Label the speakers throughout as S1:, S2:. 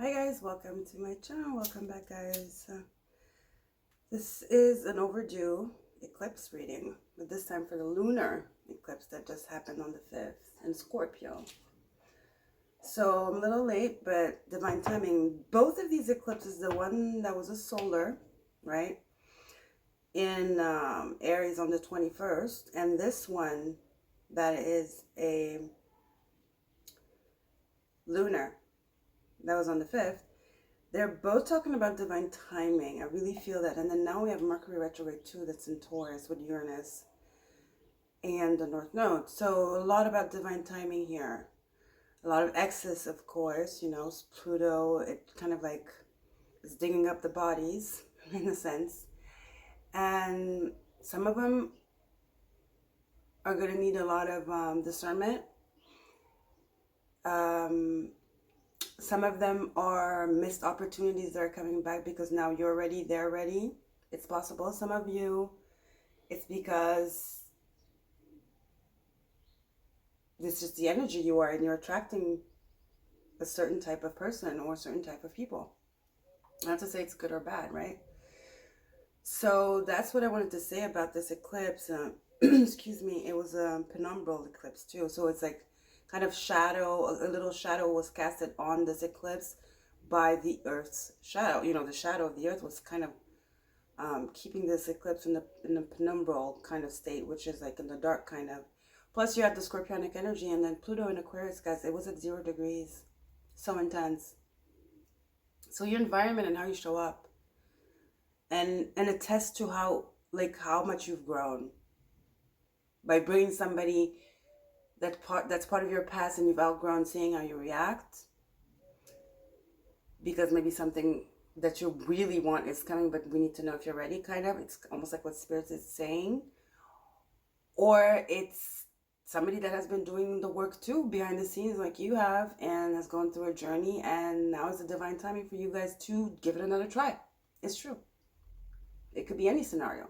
S1: Hi guys, welcome to my channel. Welcome back, guys. This is an overdue eclipse reading, but this time for the lunar eclipse that just happened on the 5th in Scorpio. So I'm a little late, but divine timing. Both of these eclipses, the one that was a solar, right, in Aries on the 21st, and this one that is a lunar that was on the 5th. They're both talking about divine timing. I really feel that. And then now we have Mercury retrograde too, that's in Taurus with Uranus and the North Node. So a lot about divine timing here. A lot of excess, of course, you know, Pluto, it kind of like is digging up the bodies in a sense. And some of them are going to need a lot of discernment. Some of them are missed opportunities that are coming back because now you're ready, they're ready. It's possible. Some of you, it's because this is just the energy you are and you're attracting a certain type of person or a certain type of people. Not to say it's good or bad, right? So that's what I wanted to say about this eclipse. Excuse me, it was a penumbral eclipse too. So it's like kind of shadow, a little shadow was casted on this eclipse by the Earth's shadow. You know, the shadow of the Earth was kind of keeping this eclipse in the penumbral kind of state, which is like in the dark kind of. Plus you had the scorpionic energy, and then Pluto in Aquarius, guys, it was at 0 degrees. So intense. So your environment and how you show up and attest to how much you've grown by bringing somebody that's part of your past and you've outgrown, seeing how you react, because maybe something that you really want is coming, but we need to know if you're ready, kind of. It's almost like what Spirit is saying. Or it's somebody that has been doing the work too behind the scenes like you have and has gone through a journey, and now is the divine timing for you guys to give it another try. It's true. It could be any scenario.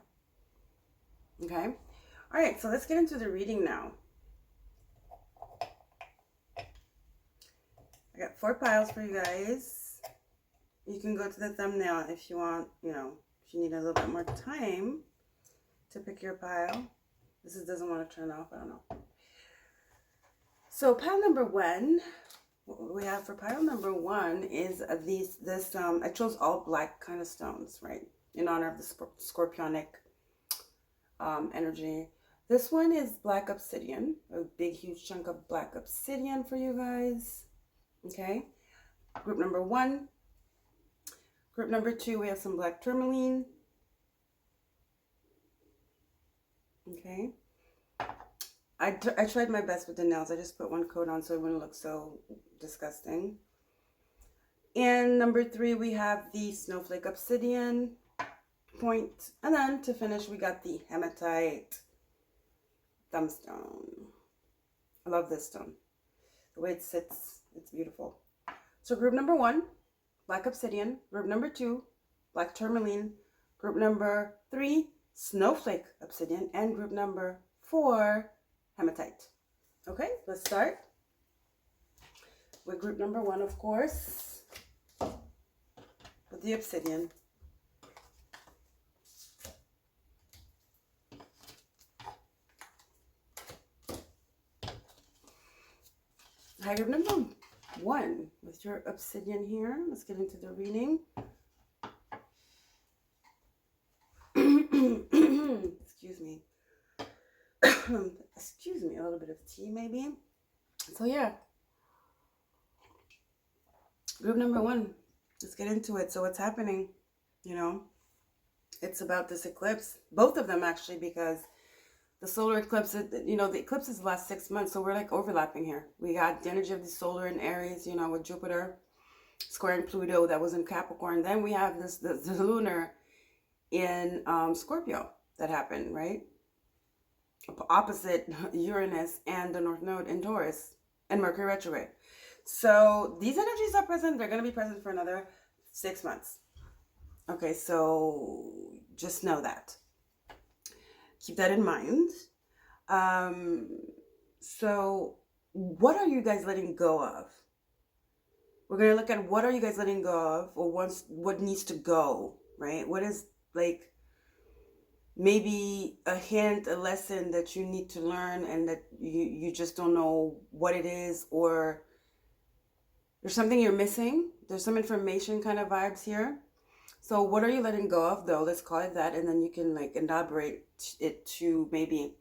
S1: Okay? All right, so let's get into the reading now. I got 4 piles for you guys. You can go to the thumbnail if you want, you know, if you need a little bit more time to pick your pile. This doesn't want to turn off, I don't know. So pile number 1, what we have for pile number 1 is I chose all black kind of stones, right? In honor of the scorpionic energy. This one is black obsidian, a big huge chunk of black obsidian for you guys. Okay, group number 1. Group number 2, we have some black tourmaline. Okay, I tried my best with the nails. I just put 1 coat on so it wouldn't look so disgusting. And number 3, we have the snowflake obsidian point. And then to finish, we got the hematite thumbstone. I love this stone. The way it sits, it's beautiful. So group number 1, black obsidian. Group number 2, black tourmaline. Group number 3, snowflake obsidian. And group number 4, hematite. Okay, let's start with group number 1, of course, with the obsidian. Hi, group number 1 with your obsidian here. Let's get into the reading. Excuse me. Excuse me, a little bit of tea maybe. So yeah, group number 1, let's get into it. So what's happening, you know, it's about this eclipse, both of them actually, because the solar eclipse, you know, the eclipses last 6 months, so we're like overlapping here. We got the energy of the solar in Aries, you know, with Jupiter squaring Pluto that was in Capricorn. Then we have the lunar in Scorpio that happened, right? Opposite Uranus and the North Node in Taurus and Mercury retrograde. So these energies are present. They're going to be present for another 6 months. Okay, so just know that. Keep that in mind. So what are you guys letting go of? We're going to look at what are you guys letting go of, or what needs to go, right? What is like maybe a hint, a lesson that you need to learn and that you just don't know what it is, or there's something you're missing. There's some information kind of vibes here. So what are you letting go of, though? Let's call it that. And then you can like elaborate it to maybe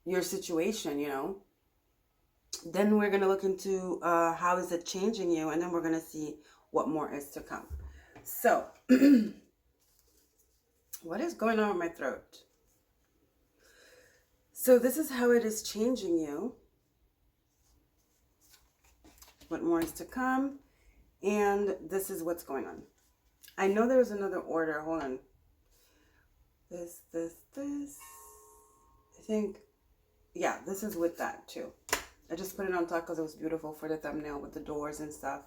S1: your situation, you know. Then we're going to look into how is it changing you. And then we're going to see what more is to come. So what is going on with my throat? So this is how it is changing you. What more is to come? And this is what's going on. I know there's another order. Hold on. This. I think, yeah, this is with that too. I just put it on top because it was beautiful for the thumbnail with the doors and stuff.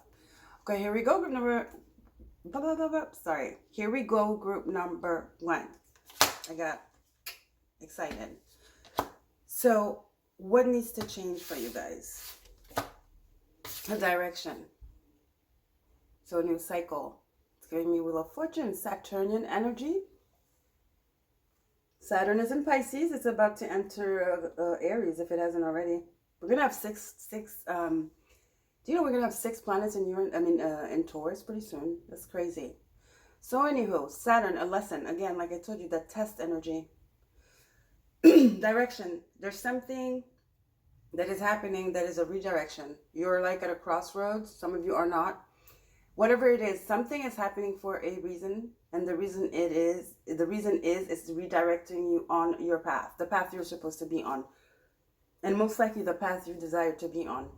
S1: Okay, here we go. Group number, sorry. Here we go, group number 1. I got excited. So, what needs to change for you guys? A direction. So, a new cycle. It's giving me Wheel of Fortune, Saturnian energy. Saturn is in Pisces. It's about to enter Aries if it hasn't already. We're gonna have six. Do you know we're gonna have 6 planets in in Taurus pretty soon? That's crazy. So anywho, Saturn, a lesson again. Like I told you, that test energy. Direction. There's something that is happening that is a redirection. You're like at a crossroads. Some of you are not. Whatever it is, something is happening for a reason, and the reason is redirecting you on your path, the path you're supposed to be on, and most likely the path you desire to be on.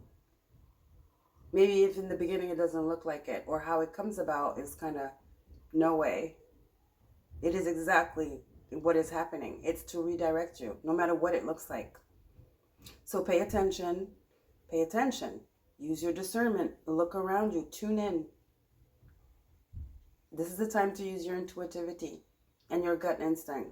S1: Maybe if in the beginning it doesn't look like it, or how it comes about is kind of no way. It is exactly what is happening. It's to redirect you, no matter what it looks like. So pay attention. Pay attention. Use your discernment. Look around you. Tune in. This is the time to use your intuitivity and your gut instinct.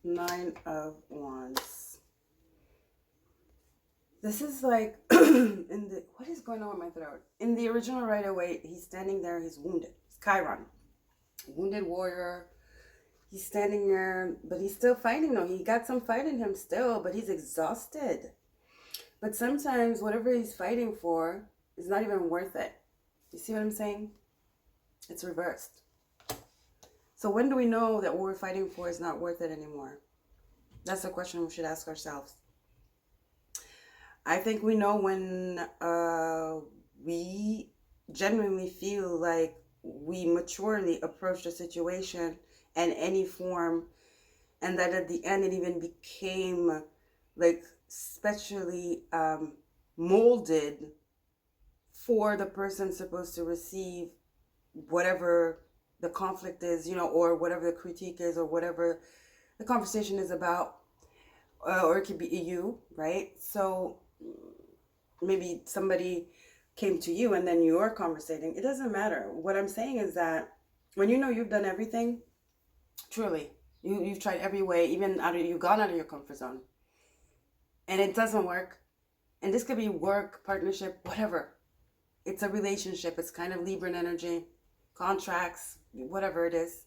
S1: Nine of Wands. This is like what is going on with my throat? In the original Rider-Waite, he's standing there, he's wounded. It's Chiron. Wounded warrior. He's standing there, but he's still fighting though. He got some fight in him still, but he's exhausted. But sometimes whatever he's fighting for is not even worth it. You see what I'm saying? It's reversed. So when do we know that what we're fighting for is not worth it anymore? That's a question we should ask ourselves. I think we know when we genuinely feel like we maturely approached a situation and any form, and that at the end it even became like specially molded for the person supposed to receive whatever the conflict is, you know, or whatever the critique is, or whatever the conversation is about, or it could be you, right? So maybe somebody came to you and then you're conversating. It doesn't matter. What I'm saying is that when you know you've done everything, truly, you've tried every way, even you've gone out of your comfort zone, and it doesn't work. And this could be work, partnership, whatever. It's a relationship. It's kind of Libran energy, contracts, whatever it is.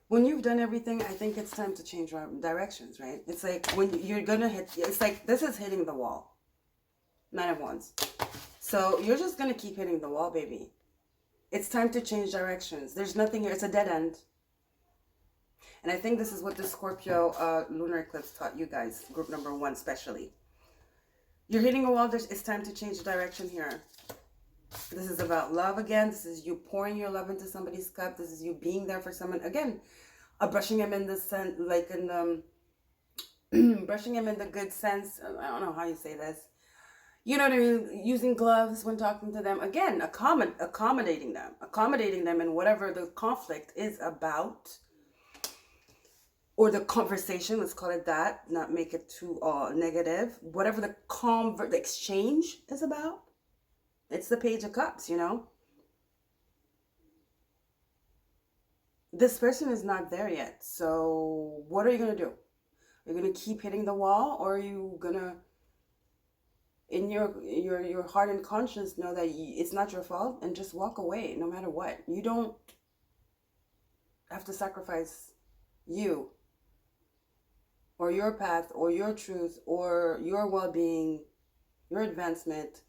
S1: When you've done everything, I think it's time to change directions, right? It's like when you're gonna hit, it's like this is hitting the wall. 9 of Wands. So you're just gonna keep hitting the wall, baby. It's time to change directions. There's nothing here. It's a dead end. And I think this is what the Scorpio lunar eclipse taught you guys, group number 1 especially. You're hitting a wall. It's time to change direction here. This is about love again. This is you pouring your love into somebody's cup. This is you being there for someone. Again, brushing him in the sense, like in the, brushing him in the good sense. I don't know how you say this. You know what I mean? Using gloves when talking to them. Again, accommodating them in whatever the conflict is about. or the conversation, let's call it that, not make it too negative. Whatever the exchange is about, it's the Page of Cups, you know. This person is not there yet. So what are you going to do? Are you going to keep hitting the wall, or are you going to, in your heart and conscience, know that it's not your fault and just walk away no matter what? You don't have to sacrifice you or your path or your truth or your well-being, your advancement,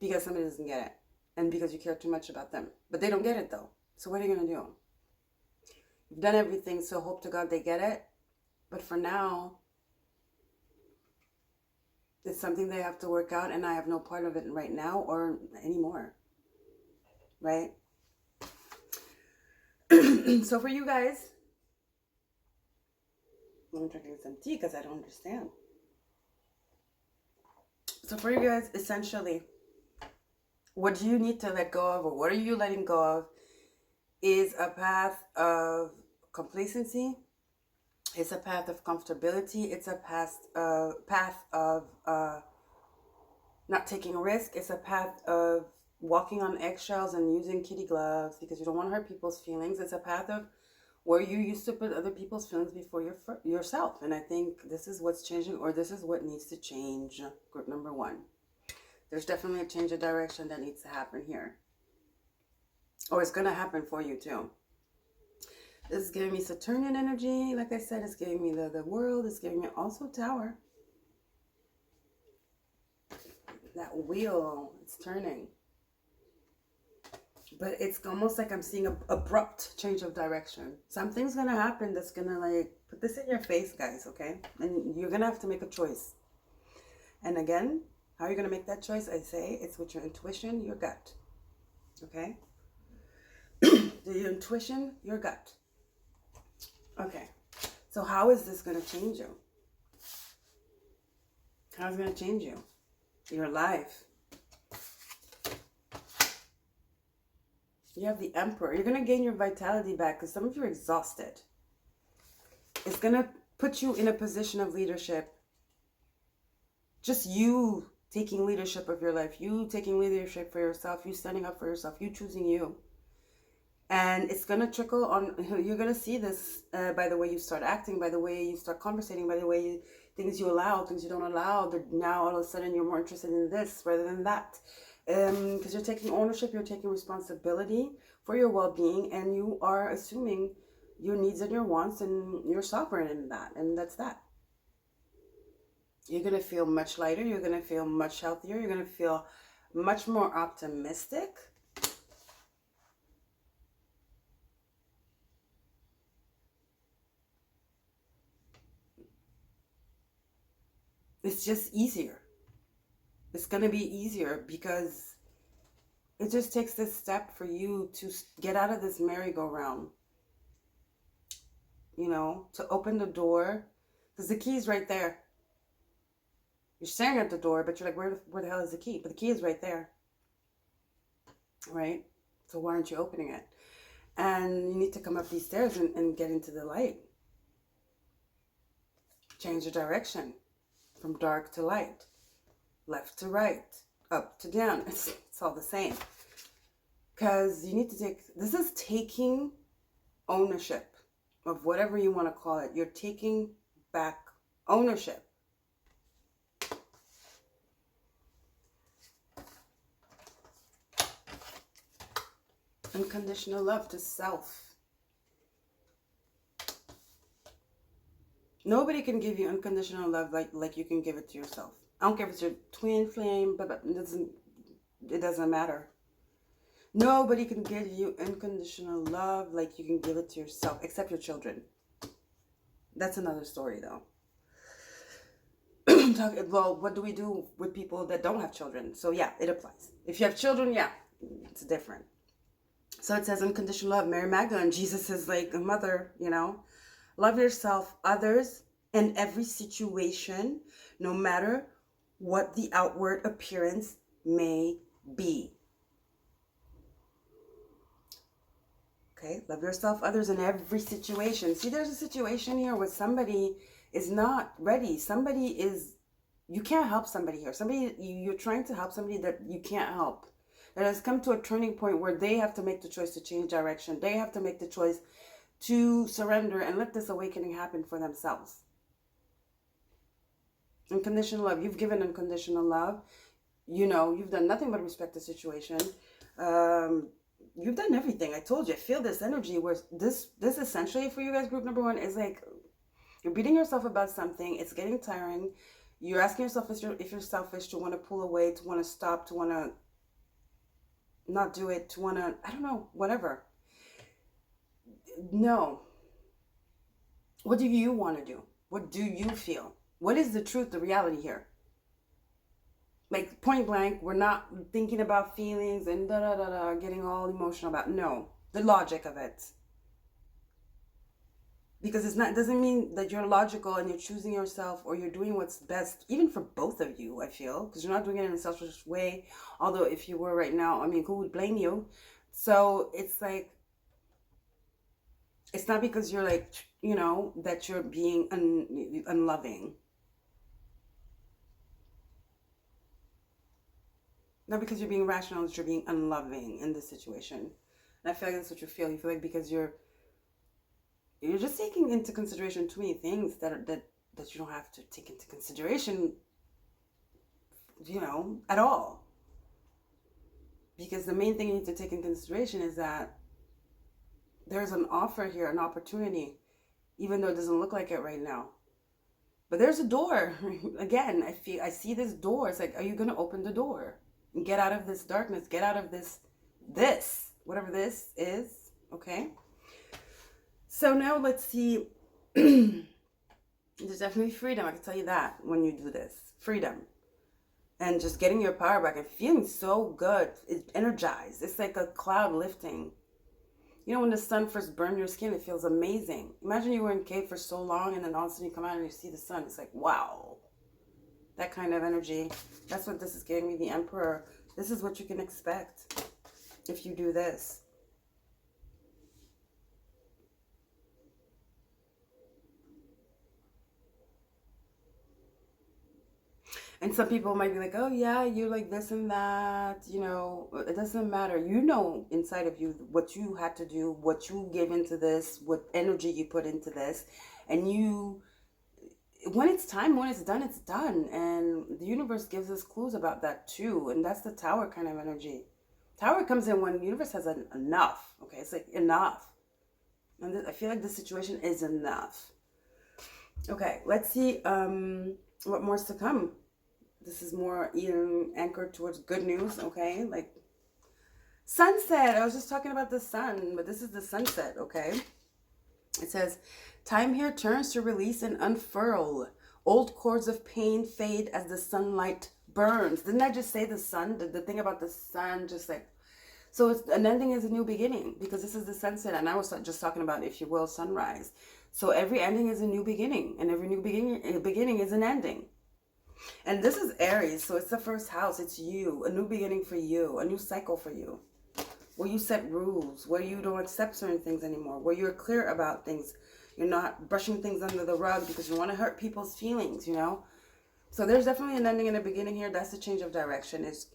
S1: because somebody doesn't get it and because you care too much about them. But they don't get it though. So what are you going to do? You've done everything, so hope to God they get it. But for now, it's something they have to work out, and I have no part of it right now or anymore. Right? So for you guys, I'm drinking some tea because I don't understand. So for you guys, essentially, what you need to let go of, or what are you letting go of, is a path of complacency. It's a path of comfortability. It's a path of not taking a risk. It's a path of walking on eggshells and using kitty gloves because you don't want to hurt people's feelings. It's a path of where you used to put other people's feelings before yourself. And I think this is what's changing, or this is what needs to change. Group number one. There's definitely a change of direction that needs to happen here. Or it's going to happen for you too. This is giving me Saturnian energy. Like I said, it's giving me the world. It's giving me also Tower. That wheel, it's turning. But it's almost like I'm seeing an abrupt change of direction. Something's going to happen that's going to like put this in your face, guys, okay? And you're going to have to make a choice. And again, how are you going to make that choice? I say it's with your intuition, your gut. Okay? Your intuition, your gut. Okay. So how is this going to change you? How is it going to change you? Your life. You have the Emperor. You're going to gain your vitality back because some of you are exhausted. It's going to put you in a position of leadership. Just you taking leadership of your life. You taking leadership for yourself. You standing up for yourself. You choosing you. And it's going to trickle on. You're going to see this by the way you start acting, by the way you start conversating, by the way things you allow, things you don't allow. Now all of a sudden you're more interested in this rather than that. Because you're taking ownership, you're taking responsibility for your well-being, and you are assuming your needs and your wants, and you're sovereign in that, and that's that. You're going to feel much lighter, you're going to feel much healthier, you're going to feel much more optimistic. It's just easier. It's going to be easier because it just takes this step for you to get out of this merry-go-round. You know, to open the door. Because the key is right there. You're staring at the door, but you're like, where the hell is the key? But the key is right there. Right? So why aren't you opening it? And you need to come up these stairs and get into the light. Change your direction. From dark to light. Left to right, up to down. It's all the same. Because you need to this is taking ownership of whatever you want to call it. You're taking back ownership. Unconditional love to self. Nobody can give you unconditional love like you can give it to yourself. I don't care if it's your twin flame, but it doesn't matter. Nobody can give you unconditional love like you can give it to yourself, except your children. That's another story, though. Well, what do we do with people that don't have children? So, yeah, it applies. If you have children, yeah, it's different. So it says unconditional love. Mary Magdalene, Jesus is like a mother, you know. Love yourself, others, and every situation, no matter what the outward appearance may be. Okay, okay? Love yourself, others in every situation. See, there's a situation here where somebody is not ready. Somebody is, you can't help somebody here. Somebody, you're trying to help somebody that you can't help. That has come to a turning point where they have to make the choice to change direction. They have to make the choice to surrender and let this awakening happen for themselves. Unconditional love. You've given unconditional love. You know, you've done nothing but respect the situation. You've done everything. I told you, I feel this energy where this essentially for you guys, group number one, is like you're beating yourself about something. It's getting tiring. You're asking yourself if you're selfish, to want to pull away, to want to stop, to want to not do it, to want to, I don't know, whatever. No. What do you want to do? What do you feel? What is the truth, the reality here? Like, point blank, we're not thinking about feelings and getting all emotional about, no, the logic of it. Because it doesn't mean that you're logical and you're choosing yourself or you're doing what's best, even for both of you, I feel. Because you're not doing it in a selfish way. Although if you were right now, I mean, who would blame you? So it's like, it's not because you're like, you know, that you're being unloving. Not because you're being rational, that you're being unloving in this situation. And I feel like that's what you feel. You feel like because you're just taking into consideration too many things that you don't have to take into consideration, you know, at all. Because the main thing you need to take into consideration is that there's an offer here, an opportunity, even though it doesn't look like it right now. But there's a door. Again, I see this door. It's like, are you going to open the door and get out of this darkness? Get out of this, whatever this is, okay? So now let's see. There's definitely freedom. I can tell you that when you do this. Freedom. And just getting your power back and feeling so good. It's energized. It's like a cloud lifting. You know, when the sun first burned your skin, it feels amazing. Imagine you were in a cave for so long and then all of a sudden you come out and you see the sun. It's like, wow. That kind of energy. That's what this is giving me, the Emperor. This is what you can expect if you do this. And some people might be like, oh yeah, you're like this and that, you know, it doesn't matter. You know inside of you what you had to do, what you gave into this, what energy you put into this. And when it's time, when it's done, it's done. And the universe gives us clues about that too. And that's the Tower kind of energy. Tower comes in when the universe has enough, okay? It's like enough. And I feel like this situation is enough. Okay, let's see what more is to come. This is more anchored towards good news, okay? Like sunset. I was just talking about the sun, but this is the sunset, okay? It says, time here turns to release and unfurl. Old cords of pain fade as the sunlight burns. Didn't I just say the sun? The thing about the sun, just like, so it's an ending is a new beginning, because this is the sunset, and I was just talking about, if you will, sunrise. So every ending is a new beginning, and every new beginning is an ending. And this is Aries, so it's the first house. It's you, a new beginning for you, a new cycle for you, where you set rules, where you don't accept certain things anymore, where you're clear about things. You're not brushing things under the rug because you want to hurt people's feelings, you know? So there's definitely an ending and a beginning here. That's the change of direction. It's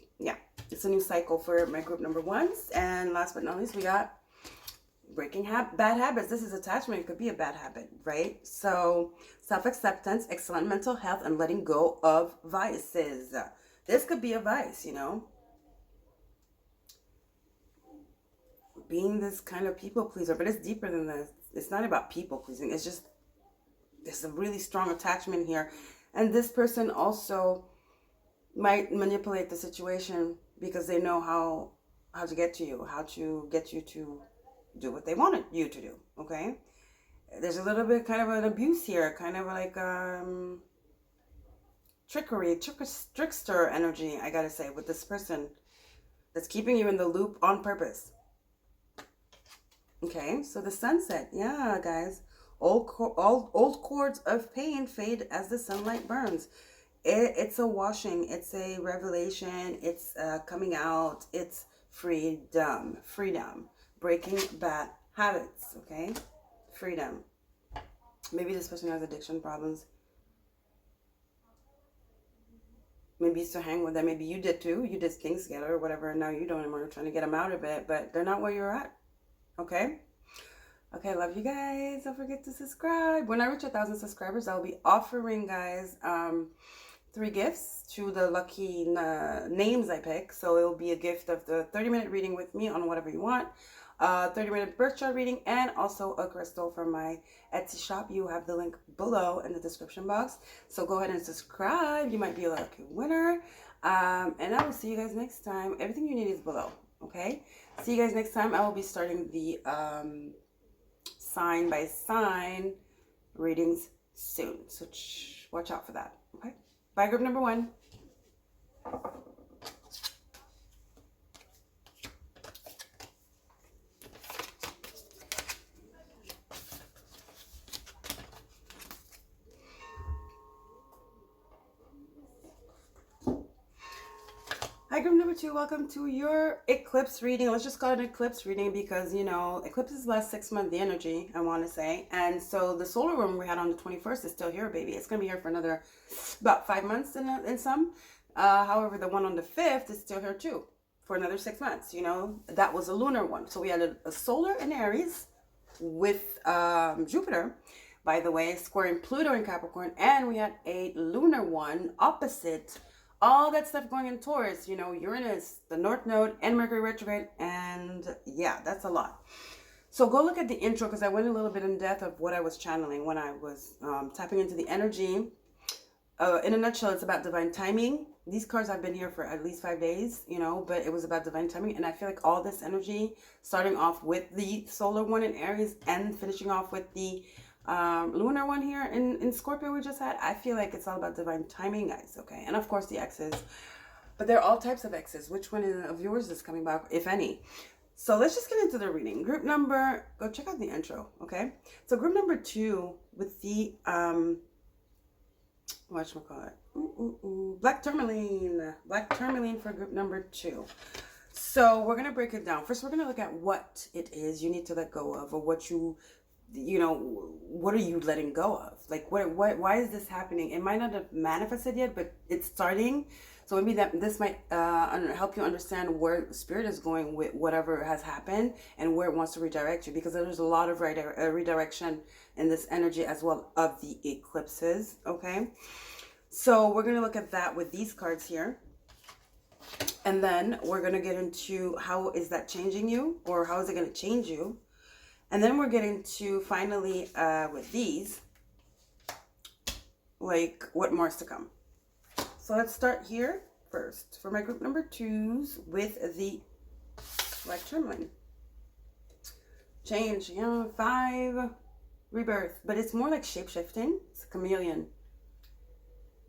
S1: a new cycle for my group number ones. And last but not least, we got breaking bad habits. This is attachment. It could be a bad habit, right? So self-acceptance, excellent mental health, and letting go of vices. This could be a vice, you know? Being this kind of people pleaser, but it's deeper than this. It's not about people pleasing. It's just, there's a really strong attachment here. And this person also might manipulate the situation because they know how to get to you, how to get you to do what they wanted you to do, okay? There's a little bit kind of an abuse here, kind of like trickster energy, I gotta say, with this person that's keeping you in the loop on purpose. Okay, so the sunset, yeah, guys. Old cords of pain fade as the sunlight burns. It's a washing, it's a revelation, it's coming out, it's freedom. Breaking bad habits, okay? Freedom. Maybe this person has addiction problems. Maybe you used to hang with them. Maybe you did too. You did things together or whatever, and now you don't anymore. You're trying to get them out of it, but they're not where you're at, okay? Okay, love you guys. Don't forget to subscribe. When I reach 1,000 subscribers, I'll be offering, guys, 3 gifts to the lucky names I pick. So it will be a gift of the 30-minute reading with me on whatever you want, 30-minute birth chart reading, and also a crystal from my Etsy shop. You have the link below in the description box. So go ahead and subscribe. You might be a lucky winner. And I will see you guys next time. Everything you need is below, okay? See you guys next time. I will be starting the sign by sign readings soon. So watch out for that, okay? Bye, group number 1. Hi, group number 2. Welcome to your eclipse reading. Let's just call it an eclipse reading because, you know, eclipses last 6 months, the energy, I want to say. And so the solar room we had on the 21st is still here, baby. It's going to be here for another about 5 months in some. However, the one on the 5th is still here too for another 6 months. You know, that was a lunar one. So we had a solar in Aries with Jupiter, by the way, squaring Pluto in Capricorn. And we had a lunar one opposite all that stuff going in Taurus, you know, Uranus, the North Node, and Mercury retrograde, and yeah, that's a lot. So go look at the intro because I went a little bit in depth of what I was channeling when I was tapping into the energy. In a nutshell, it's about divine timing. These cards have been here for at least 5 days, you know, but it was about divine timing, and I feel like all this energy, starting off with the solar one in Aries and finishing off with the lunar one here in Scorpio we just had, I feel like it's all about divine timing, guys, okay? And of course the X's, but there are all types of X's. Which one of yours is coming back, if any? So let's just get into the reading. Group number, go check out the intro, okay? So group number 2 with the whatchamacallit, black tourmaline for group number 2. So we're gonna break it down. First, we're gonna look at what it is you need to let go of, or what you know, what are you letting go of? Like, why is this happening? It might not have manifested yet, but it's starting. So maybe this might help you understand where spirit is going with whatever has happened and where it wants to redirect you, because there's a lot of redirection in this energy as well of the eclipses, okay? So we're going to look at that with these cards here. And then we're going to get into how is that changing you, or how is it going to change you? And then we're getting to finally, with these, like what more is to come. So let's start here first for my group number 2s with the black tourmaline. Change, you know, 5, rebirth, but it's more like shape-shifting. It's a chameleon.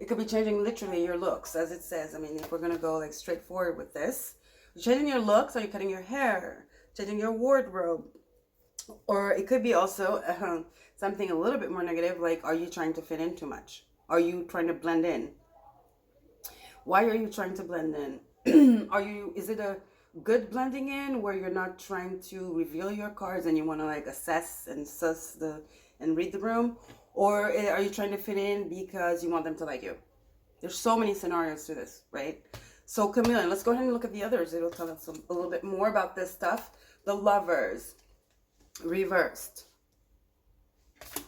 S1: It could be changing literally your looks, as it says. I mean, if we're going to go like straightforward with this. You're changing your looks, or you're cutting your hair, changing your wardrobe. Or it could be also something a little bit more negative, like, are you trying to fit in too much? Are you trying to blend in? Why are you trying to blend in? Is it a good blending in where you're not trying to reveal your cards and you want to like assess and and read the room? Or are you trying to fit in because you want them to like you? There's so many scenarios to this, right? So chameleon, let's go ahead and look at the others. It'll tell us a little bit more about this stuff. The lovers. Reversed.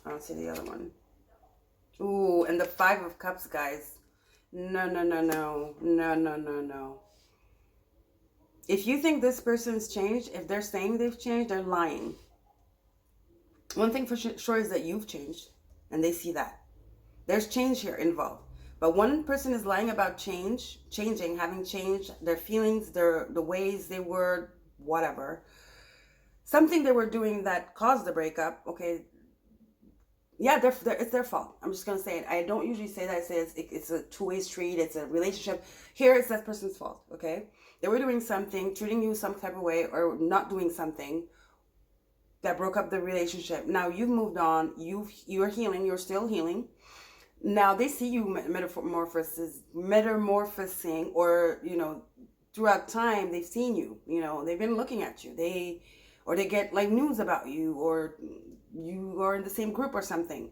S1: I don't see the other one. Ooh, and the 5 of Cups, guys. No. If you think this person's changed, if they're saying they've changed, they're lying. One thing for sure is that you've changed, and they see that. There's change here involved. But one person is lying about changing, having changed their feelings, the ways they were, whatever. Something they were doing that caused the breakup, okay, yeah, it's their fault. I'm just going to say it. I don't usually say that. I say it's a two-way street. It's a relationship. Here, it's that person's fault, okay? They were doing something, treating you some type of way, or not doing something that broke up the relationship. Now, you've moved on. You're healing. You're still healing. Now, they see you metamorphosing, or, you know, throughout time, they've seen you. You know, they've been looking at you. They or they get like news about you, or you are in the same group or something.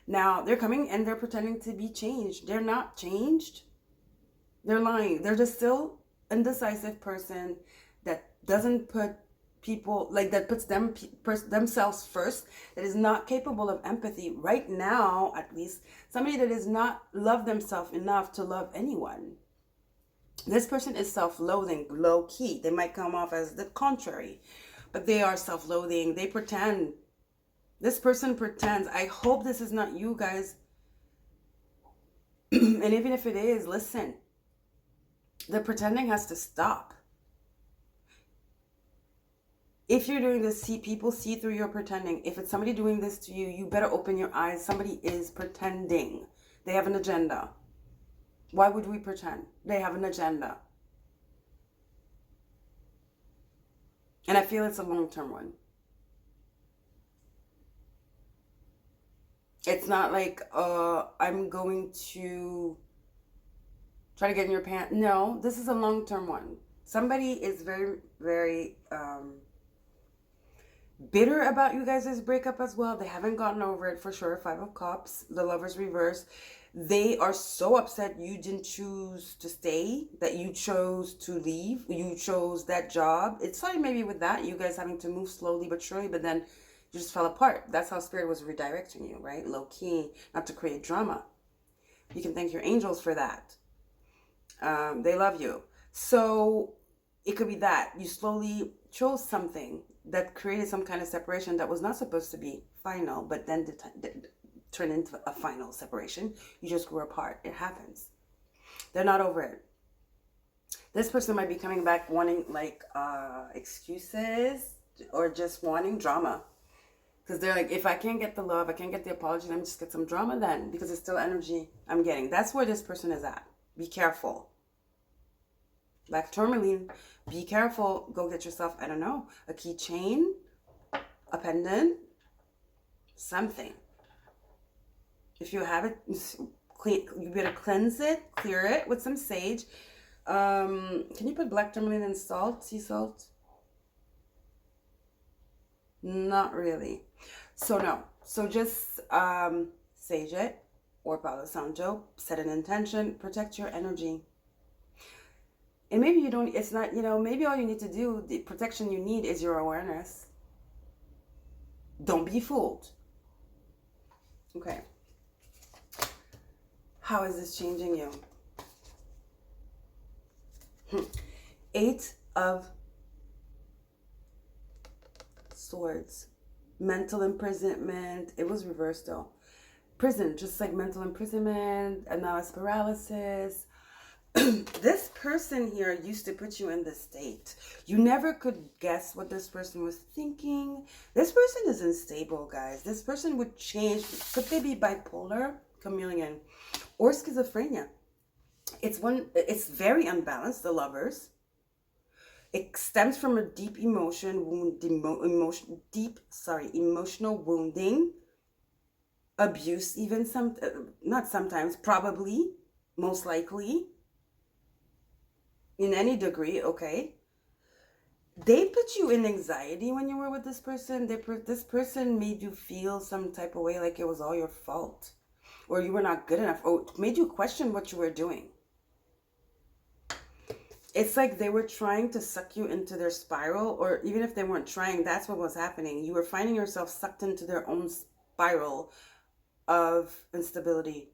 S1: Now they're coming and they're pretending to be changed. They're not changed. They're lying. They're just still indecisive person that doesn't put people, like that puts themselves first, that is not capable of empathy right now, at least. Somebody that is not love themselves enough to love anyone. This person is self-loathing, low-key. They might come off as the contrary, but they are self-loathing. They pretend. This person pretends. I hope this is not you guys. And even if it is, listen. The pretending has to stop. If you're doing this, people see through your pretending. If it's somebody doing this to you, you better open your eyes. Somebody is pretending. They have an agenda. Why would we pretend? They have an agenda. And I feel it's a long-term one. It's not like, I'm going to try to get in your pants. No, this is a long-term one. Somebody is very, very bitter about you guys' breakup as well. They haven't gotten over it for sure. 5 of Cups, the Lover's reverse. They are so upset you didn't choose to stay, that you chose to leave. You chose that job. It's funny maybe with that, you guys having to move slowly but surely, but then you just fell apart. That's how Spirit was redirecting you, right? Low key, not to create drama. You can thank your angels for that. They love you. So it could be that you slowly chose something that created some kind of separation that was not supposed to be final, but then turned into a final separation. You just grew apart. It happens. They're not over it. This person might be coming back wanting like excuses, or just wanting drama. Because they're like, if I can't get the love, I can't get the apology, let me just get some drama then, because it's still energy I'm getting. That's where this person is at. Be careful. Black tourmaline, be careful. Go get yourself, I don't know, a keychain, a pendant, something. If you have it, you better cleanse it, clear it with some sage. Can you put black tourmaline in salt, sea salt? Not really. So no. So just sage it, or Palo Santo, set an intention, protect your energy. And maybe you don't, it's not, maybe all you need to do, the protection you need is your awareness. Don't be fooled. Okay. How is this changing you? 8 of Swords. Mental imprisonment. It was reversed though. Prison, just like mental imprisonment, analysis paralysis. This person here used to put you in this state. You never could guess what this person was thinking. This person is unstable, guys. This person would change. Could they be bipolar, chameleon, or schizophrenia? It's very unbalanced, the Lovers. It stems from a deep emotional wounding, abuse, even not sometimes, probably, most likely, in any degree. Okay, they put you in anxiety when you were with this person. This person made you feel some type of way, like it was all your fault, or you were not good enough, or made you question what you were doing. It's like they were trying to suck you into their spiral, or even if they weren't trying, that's what was happening. You were finding yourself sucked into their own spiral of instability.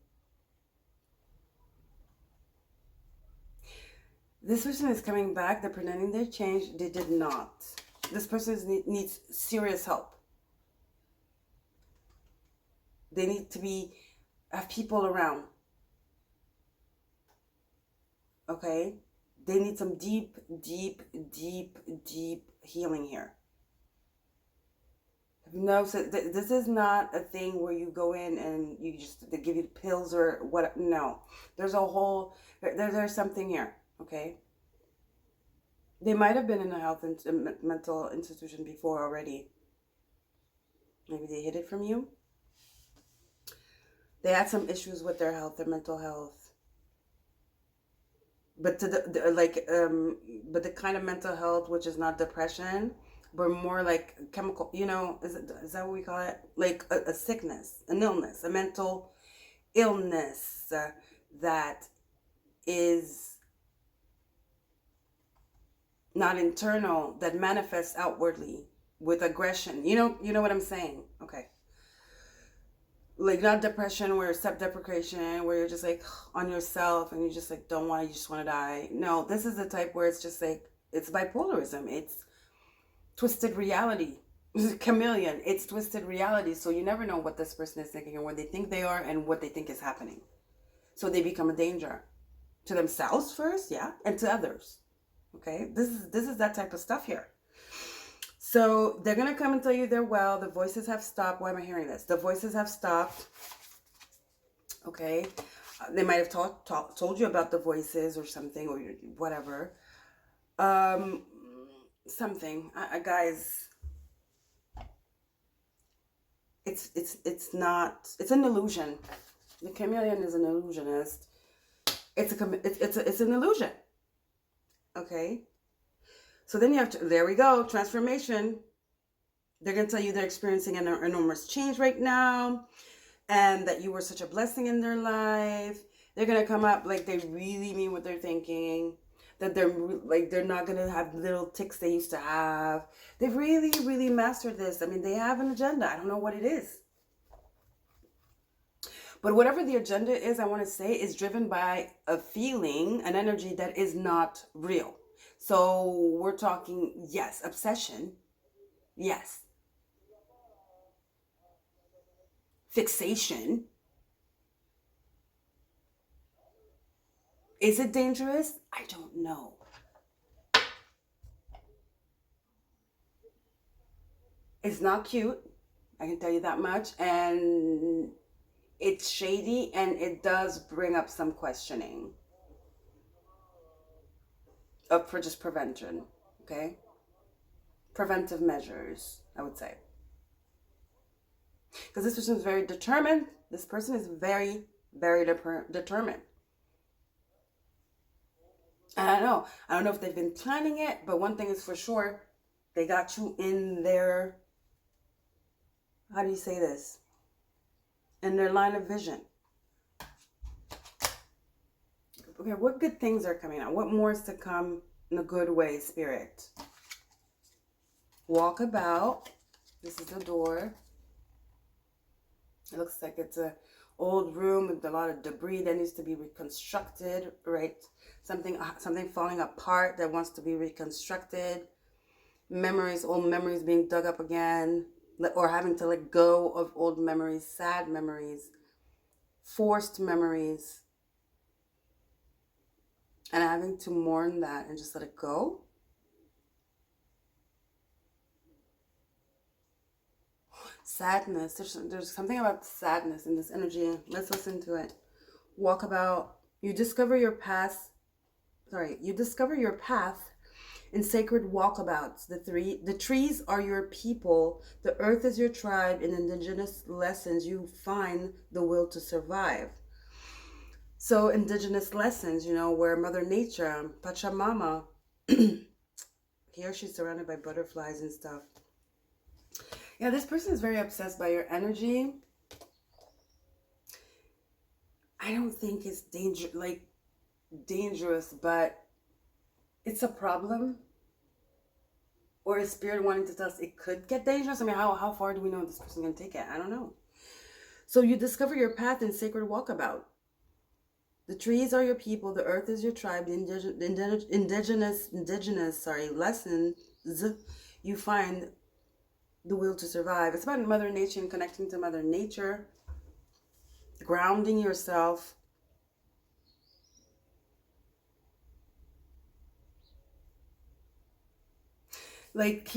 S1: This person is coming back. They're pretending they changed. They did not. This person needs serious help. They need to have people around. Okay? They need some deep, deep, deep, deep healing here. No, so this is not a thing where you go in and they give you pills or what. No, there's there's something here. Okay. They might have been in a mental institution before already. Maybe they hid it from you. They had some issues with their health, their mental health. But but the kind of mental health which is not depression, but more like chemical, you know, is that what we call it? Like a sickness, an illness, a mental illness that is not internal, that manifests outwardly with aggression. You know what I'm saying? Okay. Like not depression where self-deprecation, where you're just like on yourself and you just like don't want, you just want to die. No, this is the type where it's just like, it's bipolarism. It's twisted reality. Chameleon. It's twisted reality. So you never know what this person is thinking and where they think they are and what they think is happening. So they become a danger to themselves first, yeah, and to others. Okay, this is that type of stuff here. So they're gonna come and tell you they're well. The voices have stopped. Why am I hearing this? The voices have stopped. Okay, they might have told you about the voices or something or whatever. Something, guys. It's not. It's an illusion. The chameleon is an illusionist. It's an illusion. Okay. So then you have to, there we go, transformation. They're going to tell you they're experiencing an enormous change right now and that you were such a blessing in their life. They're going to come up like they really mean what they're thinking, that they're not going to have little tics they used to have. They've really, really mastered this. I mean, they have an agenda. I don't know what it is. But whatever the agenda is, I want to say, is driven by a feeling, an energy that is not real. So we're talking, yes, obsession, yes. Fixation. Is it dangerous? I don't know. It's not cute, I can tell you that much, and it's shady, and it does bring up some questioning for just prevention, okay? Preventive measures, I would say. Because this person is very determined. This person is very, very determined. And I don't know if they've been planning it, but one thing is for sure, they got you in their, how do you say this? In their line of vision. Okay, what good things are coming out? What more is to come in a good way, Spirit? Walk about. This is the door. It looks like it's a old room with a lot of debris that needs to be reconstructed, right? Something falling apart that wants to be reconstructed. Memories, old memories being dug up again, or having to let go of old memories, sad memories, forced memories, and having to mourn that and just let it go. Sadness. There's something about sadness in this energy. Let's listen to it. Walk about. You discover your path. You discover your path in sacred walkabouts. The trees are your people. The earth is your tribe. In indigenous lessons, you find the will to survive. So indigenous lessons, where Mother Nature, Pachamama, here she's surrounded by butterflies and stuff. Yeah, this person is very obsessed by your energy. I don't think it's dangerous, but it's a problem. Or is Spirit wanting to tell us it could get dangerous? I mean, how far do we know this person can take it? I don't know. So you discover your path in sacred walkabout. The trees are your people. The earth is your tribe. The indigenous lessons you find the will to survive. It's about Mother Nature and connecting to Mother Nature, grounding yourself. Like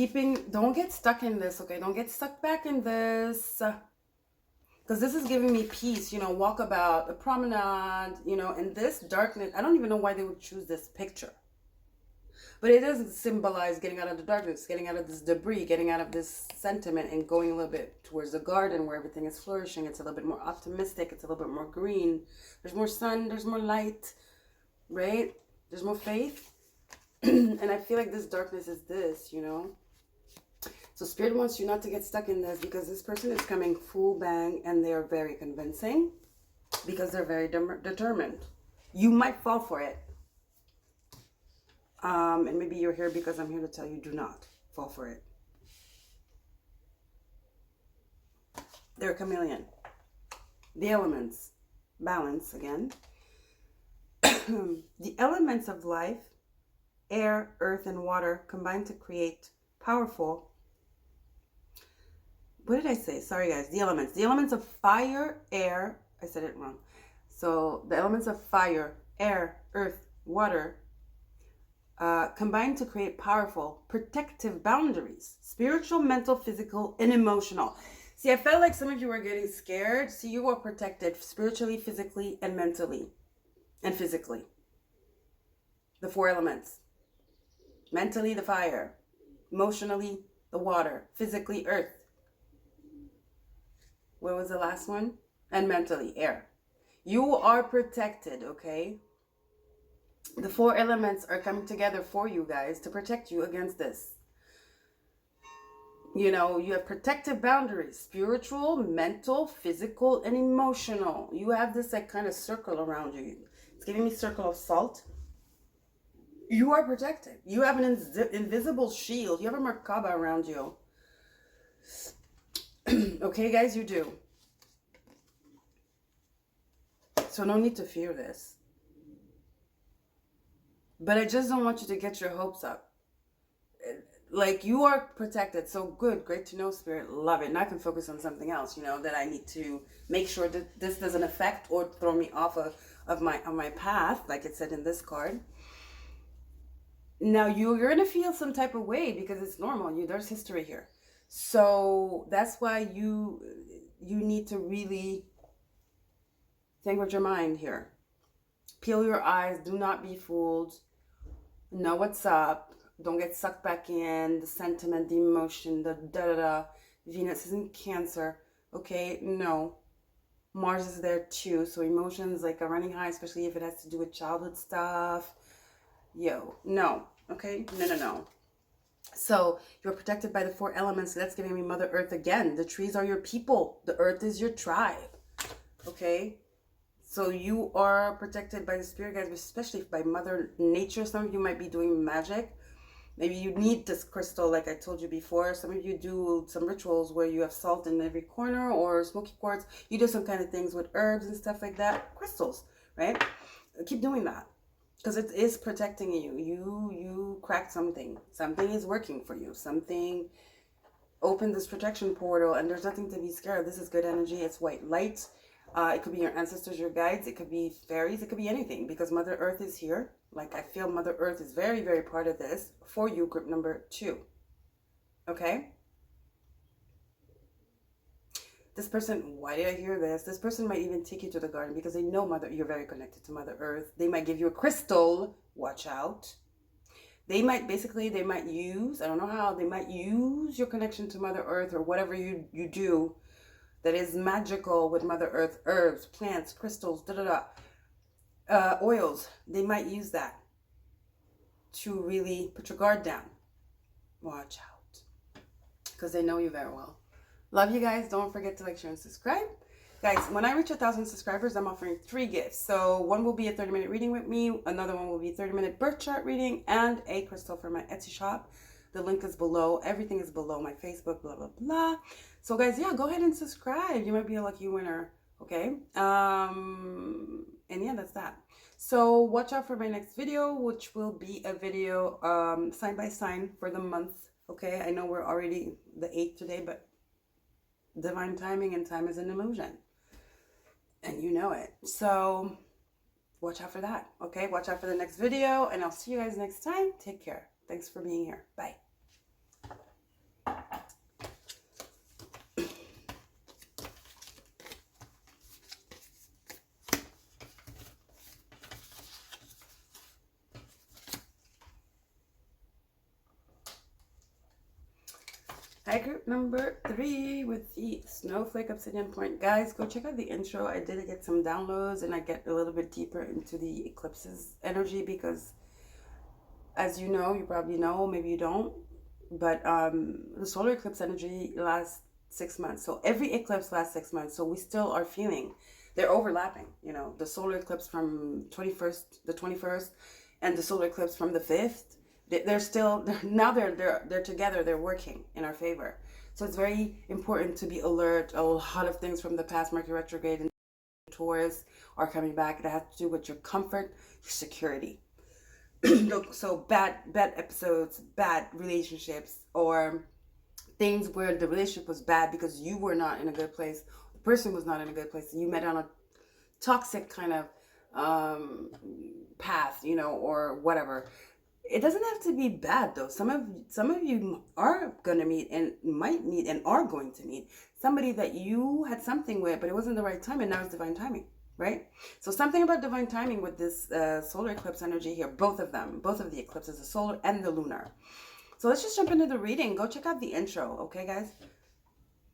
S1: don't get stuck in this, okay? Don't get stuck back in this. Because this is giving me peace, walkabout, a promenade, and this darkness. I don't even know why they would choose this picture. But it does symbolize getting out of the darkness, getting out of this debris, getting out of this sentiment and going a little bit towards the garden where everything is flourishing. It's a little bit more optimistic. It's a little bit more green. There's more sun. There's more light, right? There's more faith. And I feel like this darkness is this, So Spirit wants you not to get stuck in this, because this person is coming full bang and they are very convincing, because they're very determined. You might fall for it. And maybe you're here because I'm here to tell you, do not fall for it. They're a chameleon. The elements, balance again. The elements of life, air, earth, and water combine to create powerful. What did I say? Sorry, guys. The elements of fire, air. I said it wrong. So the elements of fire, air, earth, water combine to create powerful protective boundaries, spiritual, mental, physical, and emotional. See, I felt like some of you were getting scared. See, you are protected spiritually, physically, and mentally, and physically. The 4 elements. Mentally, the fire. Emotionally, the water. Physically, earth. What was the last one? And mentally, air. You are protected, okay? The 4 elements are coming together for you guys to protect you against this. You know, you have protective boundaries, spiritual, mental, physical, and emotional. You have this like kind of circle around you. It's giving me circle of salt. You are protected. You have an invisible shield. You have a Merkaba around you. Okay, guys, you do. So no need to fear this. But I just don't want you to get your hopes up. Like, you are protected. So good. Great to know, Spirit. Love it. And I can focus on something else, you know, that I need to make sure that this doesn't affect or throw me off of my path, like it said in this card. Now, you're going to feel some type of way because it's normal. There's history here. So that's why you need to really think with your mind here. Peel your eyes. Do not be fooled. Know what's up. Don't get sucked back in the sentiment, the emotion, the da-da-da. Venus is in Cancer. Okay, no. Mars is there too. So emotions like a running high, especially if it has to do with childhood stuff. Yo, no. Okay, no. So you're protected by the 4 elements. So that's giving me Mother Earth again. The trees are your people. The earth is your tribe. Okay? So you are protected by the spirit guides, especially by Mother Nature. Some of you might be doing magic. Maybe you need this crystal, like I told you before. Some of you do some rituals where you have salt in every corner or smoky quartz. You do some kind of things with herbs and stuff like that. Crystals, right? Keep doing that because it is protecting you. You cracked something. Something is working for you. Something opened this protection portal, and there's nothing to be scared of. This is good energy. It's white light. It could be your ancestors, your guides. It could be fairies. It could be anything because Mother Earth is here. Like, I feel Mother Earth is very, very part of this for you, group number 2. Okay? This person, why did I hear this? This person might even take you to the garden because they know you're very connected to Mother Earth. They might give you a crystal. Watch out. They might use, I don't know how, they might use your connection to Mother Earth or whatever you do that is magical with Mother Earth, herbs, plants, crystals, oils. They might use that to really put your guard down. Watch out, because they know you very well. Love you guys. Don't forget to like, share, and subscribe. Guys, when I reach 1,000 subscribers, I'm offering 3 gifts. So one will be a 30-minute reading with me. Another one will be a 30-minute birth chart reading and a crystal for my Etsy shop. The link is below. Everything is below my Facebook, blah, blah, blah. So guys, yeah, go ahead and subscribe. You might be a lucky winner. Okay. And yeah, that's that. So watch out for my next video, which will be a video sign by sign for the month. Okay. I know we're already the 8th today, but divine timing and time is an illusion. And you know it. So watch out for that. Okay. Watch out for the next video, and I'll see you guys next time. Take care. Thanks for being here. Bye. Hi, group number 3 with the Snowflake Obsidian point. Guys, go check out the intro. I did get some downloads, and I get a little bit deeper into the eclipses energy because, as you know, you probably know, maybe you don't, But the solar eclipse energy lasts 6 months. So every eclipse lasts 6 months. So we still are feeling they're overlapping. You know, the solar eclipse from the 21st, and the solar eclipse from the 5th. They're still now they're together. They're working in our favor. So it's very important to be alert. A lot of things from the past, Mercury retrograde and Taurus, are coming back. That has to do with your comfort, your security. So bad episodes, bad relationships, or things where the relationship was bad because you were not in a good place, the person was not in a good place, you met on a toxic kind of path, you know, or whatever. It doesn't have to be bad though. Some of you are going to meet and might meet and are going to meet somebody that you had something with, but it wasn't the right time, and now it's divine timing, right? So something about divine timing with this solar eclipse energy here, both of them, both of the eclipses, the solar and the lunar. So let's just jump into the reading. Go check out the intro, okay, guys?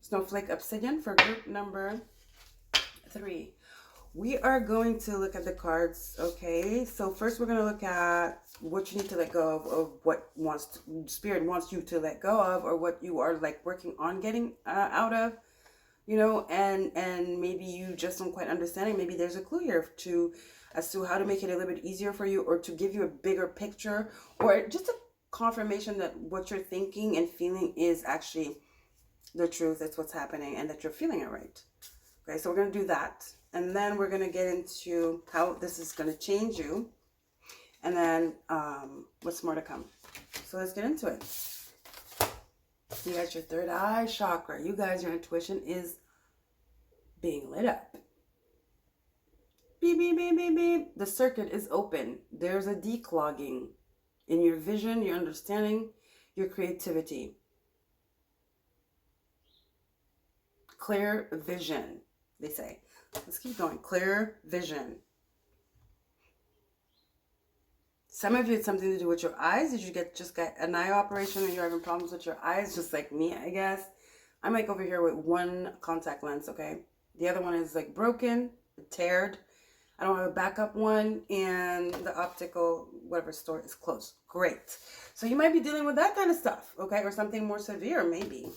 S1: Snowflake Obsidian for group number 3. We are going to look at the cards, okay? So first we're going to look at what you need to let go of what Spirit wants you to let go of, or what you are like working on getting out of, you know, and maybe you just don't quite understand it. Maybe there's a clue here as to how to make it a little bit easier for you, or to give you a bigger picture, or just a confirmation that what you're thinking and feeling is actually the truth. It's what's happening, and that you're feeling it right. Okay, so we're going to do that. And then we're going to get into how this is going to change you. And then what's more to come. So let's get into it. You got your third eye chakra. You guys, your intuition is being lit up. Beep, beep, beep, beep, beep. The circuit is open. There's a declogging in your vision, your understanding, your creativity. Clear vision, they say. Let's keep going. Clear vision. Some of you, it's something to do with your eyes. Did you just get an eye operation and you're having problems with your eyes, just like me, I guess? I'm like over here with one contact lens, okay? The other one is like broken, teared. I don't have a backup one, and the optical, whatever store is closed. Great. So you might be dealing with that kind of stuff, okay? Or something more severe, maybe.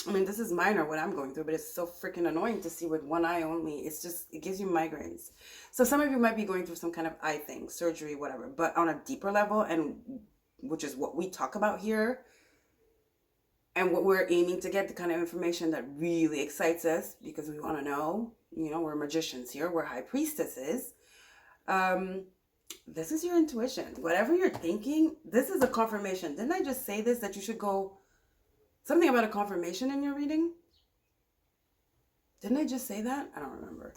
S1: I mean, this is minor what I'm going through, but it's so freaking annoying to see with one eye only. It's just, it gives you migraines. So some of you might be going through some kind of eye thing, surgery, whatever, but on a deeper level, and which is what we talk about here, and what we're aiming to get, the kind of information that really excites us because we want to know. You know, we're magicians here. We're high priestesses. This is your intuition. Whatever you're thinking, this is a confirmation. Didn't I just say this, that you should go... Something about a confirmation in your reading? Didn't I just say that? I don't remember.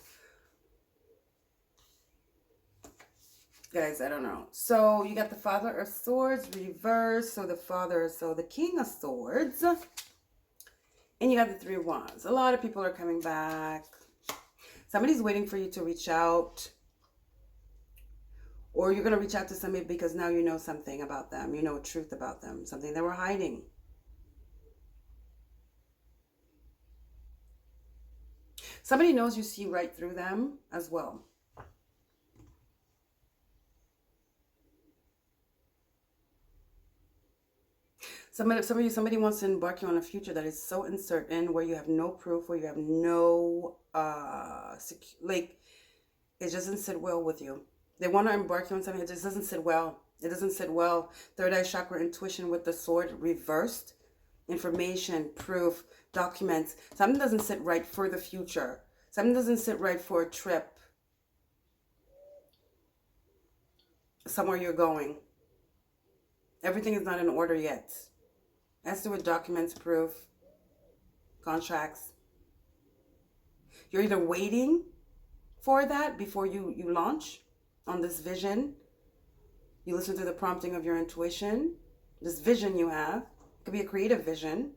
S1: Guys, I don't know. So you got the Father of Swords reversed. So the King of Swords. And you got the Three of Wands. A lot of people are coming back. Somebody's waiting for you to reach out. Or you're going to reach out to somebody because now you know something about them. You know truth about them. Something they were hiding. Somebody knows you see right through them as well. Somebody wants to embark you on a future that is so uncertain, where you have no proof, where you have no, like, it doesn't sit well with you. They want to embark you on something, it just doesn't sit well. It doesn't sit well. Third eye chakra, intuition with the sword reversed. Information, proof, documents. Something doesn't sit right for the future. Something doesn't sit right for a trip. Somewhere you're going. Everything is not in order yet. It has to do with documents, proof, contracts. You're either waiting for that before you launch on this vision. You listen to the prompting of your intuition. This vision you have. It could be a creative vision.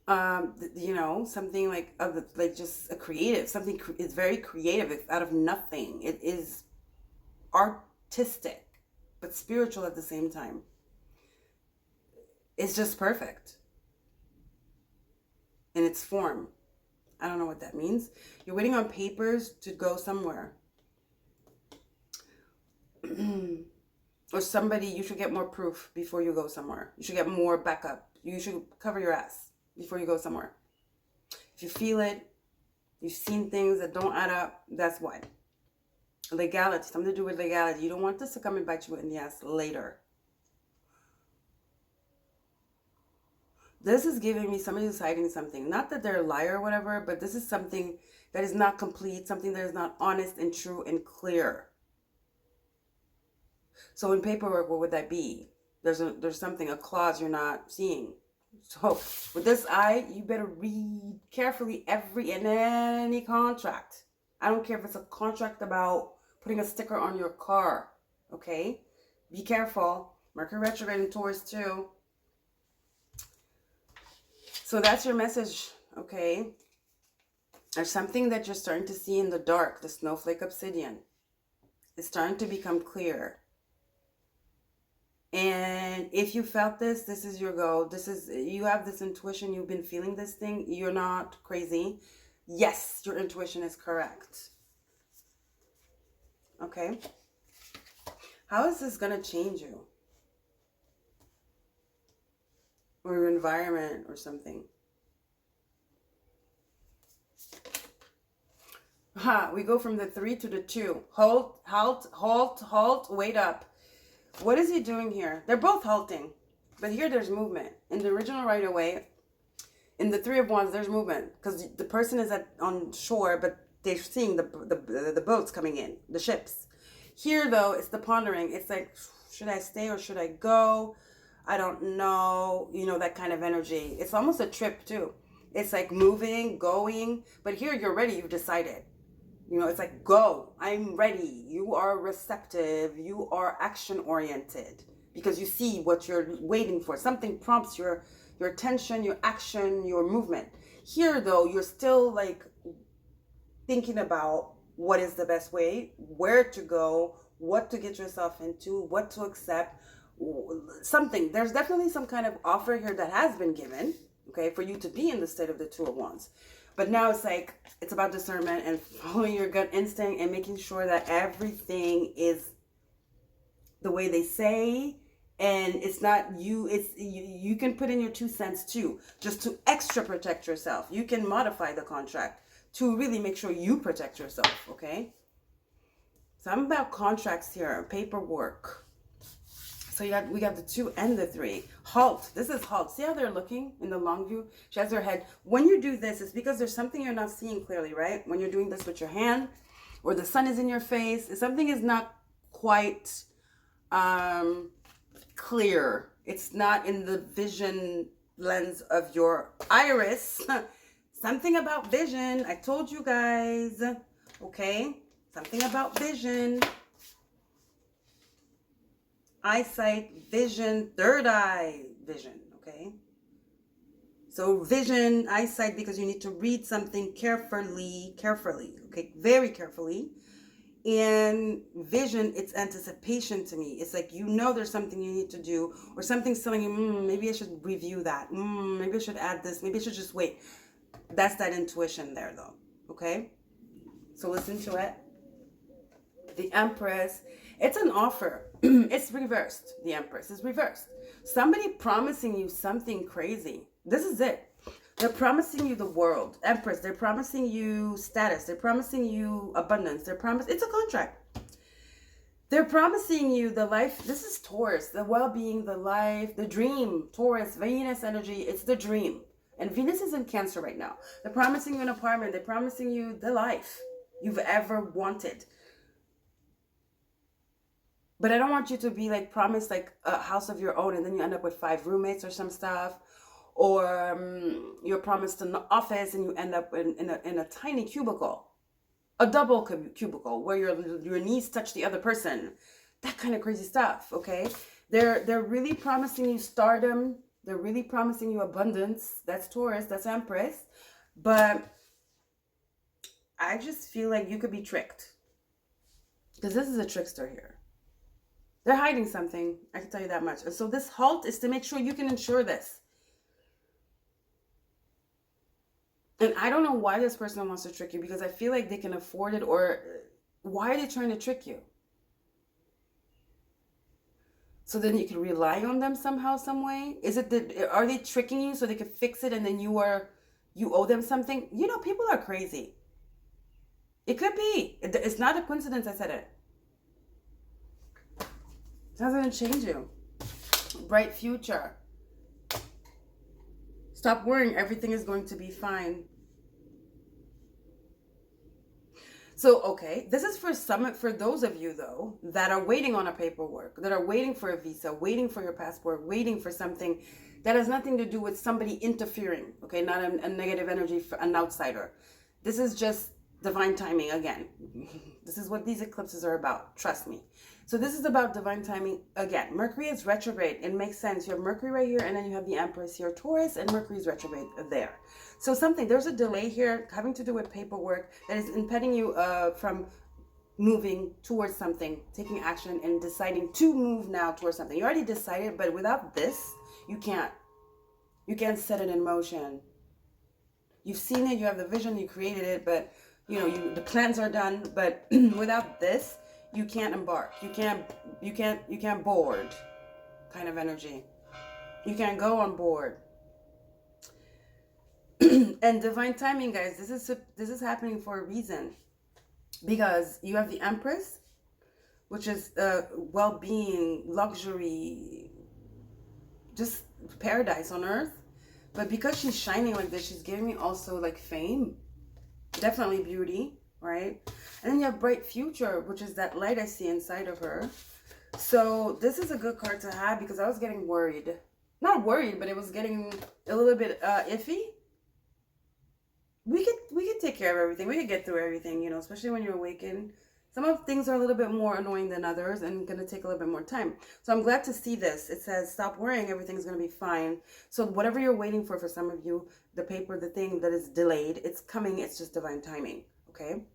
S1: You know, something like just a creative. Something is very creative. It's out of nothing. It is artistic, but spiritual at the same time. It's just perfect in its form. I don't know what that means. You're waiting on papers to go somewhere. or somebody, you should get more proof before you go somewhere. You should get more backup. You should cover your ass before you go somewhere. If you feel it, you've seen things that don't add up, that's why. Legality, something to do with legality. You don't want this to come and bite you in the ass later. This is giving me somebody who's hiding something. Not that they're a liar or whatever, but this is something that is not complete, something that is not honest and true and clear. So in paperwork, what would that be? There's something, a clause you're not seeing. So with this eye, you better read carefully every and any contract. I don't care if it's a contract about putting a sticker on your car, okay? Be careful. Mercury retrograde in Taurus too. So that's your message, okay? There's something that you're starting to see in the dark, the snowflake obsidian. It's starting to become clear. And if you felt this, this is your go. You have this intuition, you've been feeling this thing, you're not crazy. Yes, your intuition is correct. Okay? How is this going to change you? Or your environment or something? We go from the 3 to the 2. Halt, halt, halt, halt, wait up. What is he doing here? They're both halting. But here there's movement. In the original right away, in the 3 of Wands, there's movement. Because the person is on shore, but they're seeing the boats coming in, the ships. Here, though, it's the pondering. It's like, should I stay or should I go? I don't know. You know, that kind of energy. It's almost a trip, too. It's like moving, going. But here, you're ready. You've decided. You know, it's like, go. I'm ready. You are receptive. You are action-oriented. Because you see what you're waiting for. Something prompts your attention, your action, your movement. Here, though, you're still, like, thinking about what is the best way, where to go, what to get yourself into, what to accept. Something. There's definitely some kind of offer here that has been given, okay, for you to be in the state of the 2 of Wands. But now it's like, it's about discernment and following your gut instinct and making sure that everything is the way they say. And it's not you, you can put in your 2 cents too, just to extra protect yourself. You can modify the contract to really make sure you protect yourself, okay? So I'm about contracts here, paperwork. So we got the 2 and the 3. Halt. This is halt. See how they're looking in the long view? She has her head. When you do this, it's because there's something you're not seeing clearly, right? When you're doing this with your hand, or the sun is in your face, something is not quite clear. It's not in the vision lens of your iris. Something about vision. I told you guys. Okay? Something about vision. Eyesight, vision, third eye vision, okay? So vision, eyesight, because you need to read something carefully, okay? Very carefully. And vision, it's anticipation to me. It's like, you know, there's something you need to do, or something's telling you, maybe I should review that. Maybe I should add this. Maybe I should just wait. That's that intuition there, though, okay? So listen to it. The Empress, it's an offer. It's reversed. The Empress is reversed. Somebody promising you something crazy. This is it. They're promising you the world. Empress, they're promising you status. They're promising you abundance. It's a contract. They're promising you the life. This is Taurus, the well-being, the life, the dream. Taurus, Venus energy, it's the dream. And Venus is in Cancer right now. They're promising you an apartment. They're promising you the life you've ever wanted. But I don't want you to be like promised like a house of your own and then you end up with 5 roommates or some stuff. Or you're promised an office and you end up in a tiny cubicle. A double cubicle where your knees touch the other person. That kind of crazy stuff, okay? They're really promising you stardom. They're really promising you abundance. That's Taurus, that's Empress. But I just feel like you could be tricked. Because this is a trickster here. They're hiding something. I can tell you that much. And so this halt is to make sure you can ensure this. And I don't know why this person wants to trick you, because I feel like they can afford it, or why are they trying to trick you? so then you can rely on them somehow, some way? Is it that, are they tricking you so they could fix it and then you owe them something? You know, people are crazy. It could be. It's not a coincidence I said it. It doesn't change you. Bright future. Stop worrying. Everything is going to be fine. So, okay, this is for those of you, though, that are waiting on a paperwork, that are waiting for a visa, waiting for your passport, waiting for something that has nothing to do with somebody interfering, okay, not a negative energy, for an outsider. This is just divine timing again. This is what these eclipses are about, trust me. So this is about divine timing again. Mercury is retrograde. It makes sense. You have Mercury right here, and then you have the Empress here, Taurus, and Mercury is retrograde there. So there's a delay here having to do with paperwork that is impeding you from moving towards something, taking action, and deciding to move now towards something. You already decided, but without this, you can't set it in motion. You've seen it, you have the vision, you created it, but you know, the plans are done, but without this, you can't embark. You can't board kind of energy. You can't go on board. And divine timing, guys, this is happening for a reason, because you have the Empress, which is well-being, luxury, just paradise on earth. But because she's shining like this, she's giving me also like fame, definitely beauty, right? And then you have bright future, which is that light I see inside of her. So this is a good card to have, because I was getting worried. Not worried, but it was getting a little bit iffy. We could take care of everything. We could get through everything, you know, especially when you're awakened. Some of things are a little bit more annoying than others and going to take a little bit more time. So I'm glad to see this. It says, stop worrying. Everything's going to be fine. So whatever you're waiting for some of you, the paper, the thing that is delayed, it's coming. It's just divine timing. Okay.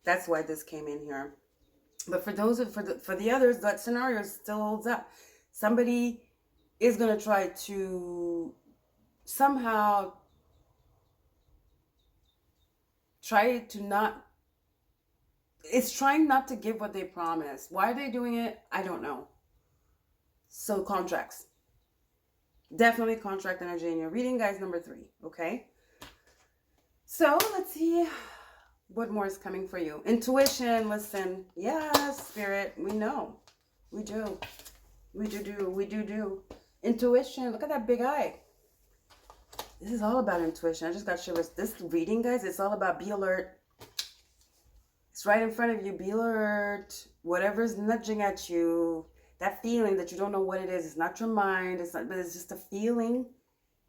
S1: That's why this came in here. But for the others, that scenario still holds up. Somebody is going to try to somehow it's trying not to give what they promised. Why are they doing it? I don't know. So contracts. Definitely contract energy in your reading, guys, number 3. Okay. So let's see what more is coming for you. Intuition, listen. Yes, Spirit, we know. We do. We do. Intuition, look at that big eye. This is all about intuition. I just got shivers. This reading, guys, it's all about be alert. It's right in front of you. Be alert. Whatever's nudging at you, that feeling that you don't know what it is. It's not your mind. It's not, but it's just a feeling.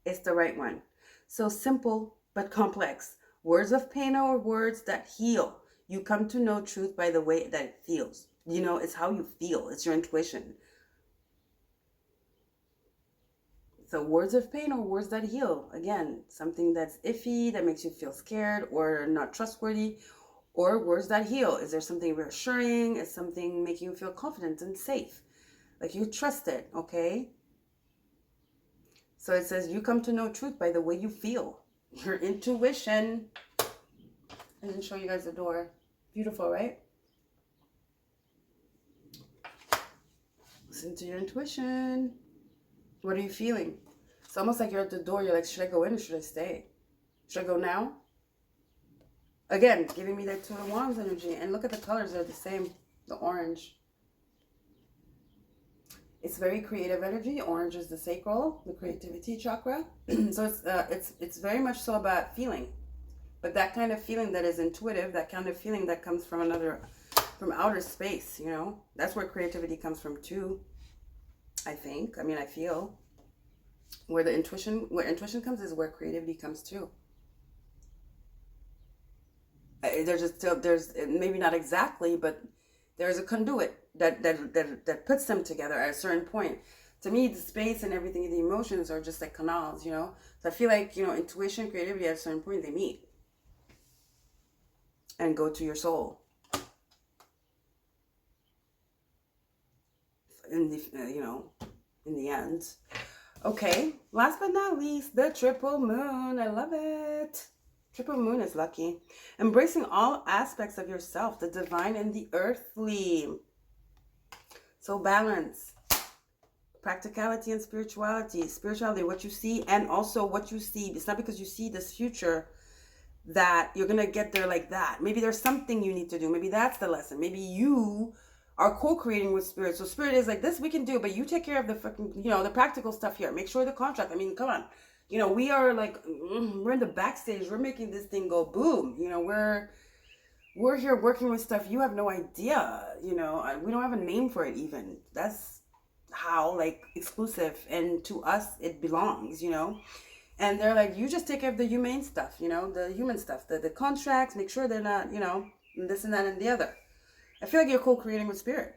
S1: It's the right one. So simple but complex. Words of pain or words that heal. You come to know truth by the way that it feels. You know, it's how you feel. It's your intuition. So words of pain or words that heal. Again, something that's iffy, that makes you feel scared or not trustworthy. Or words that heal. Is there something reassuring? Is something making you feel confident and safe? Like you trust it, okay? So it says you come to know truth by the way you feel. Your intuition. I didn't show you guys the door. Beautiful, right? Listen to your intuition. What are you feeling? It's almost like you're at the door. You're like, should I go in or should I stay? Should I go now? Again, giving me that Two of Wands energy. And look at the colors. They're the same. The orange. It's very creative energy. Orange is the sacral, the creativity chakra. So it's very much so about feeling. But that kind of feeling that is intuitive, that kind of feeling that comes from outer space, you know. That's where creativity comes from too, I think. I mean, I feel. Where intuition comes is where creativity comes too. There's maybe not exactly, but there's a conduit that puts them together at a certain point. To me, the space and everything, the emotions are just like canals, you know. So I feel like, you know, intuition, creativity, at a certain point they meet and go to your soul. In the end. Okay, last but not least, the triple moon. I love it. Triple moon is lucky. Embracing all aspects of yourself, the divine and the earthly. So balance, practicality and spirituality. Spirituality, what you see, and also what you see. It's not because you see this future that you're going to get there like that. Maybe there's something you need to do. Maybe that's the lesson. Maybe you are co-creating with spirit. So spirit is like, this we can do, but you take care of the fucking, you know, the practical stuff here. Make sure the contract, I mean, come on. You know, we are like, we're in the backstage. We're making this thing go boom. You know, we're here working with stuff you have no idea. You know, we don't have a name for it even. That's how, like, exclusive, and to us it belongs, you know. And they're like, you just take care of the humane stuff, you know, the human stuff, the contracts, make sure they're not, you know, this and that and the other. I feel like you're co-creating with spirit.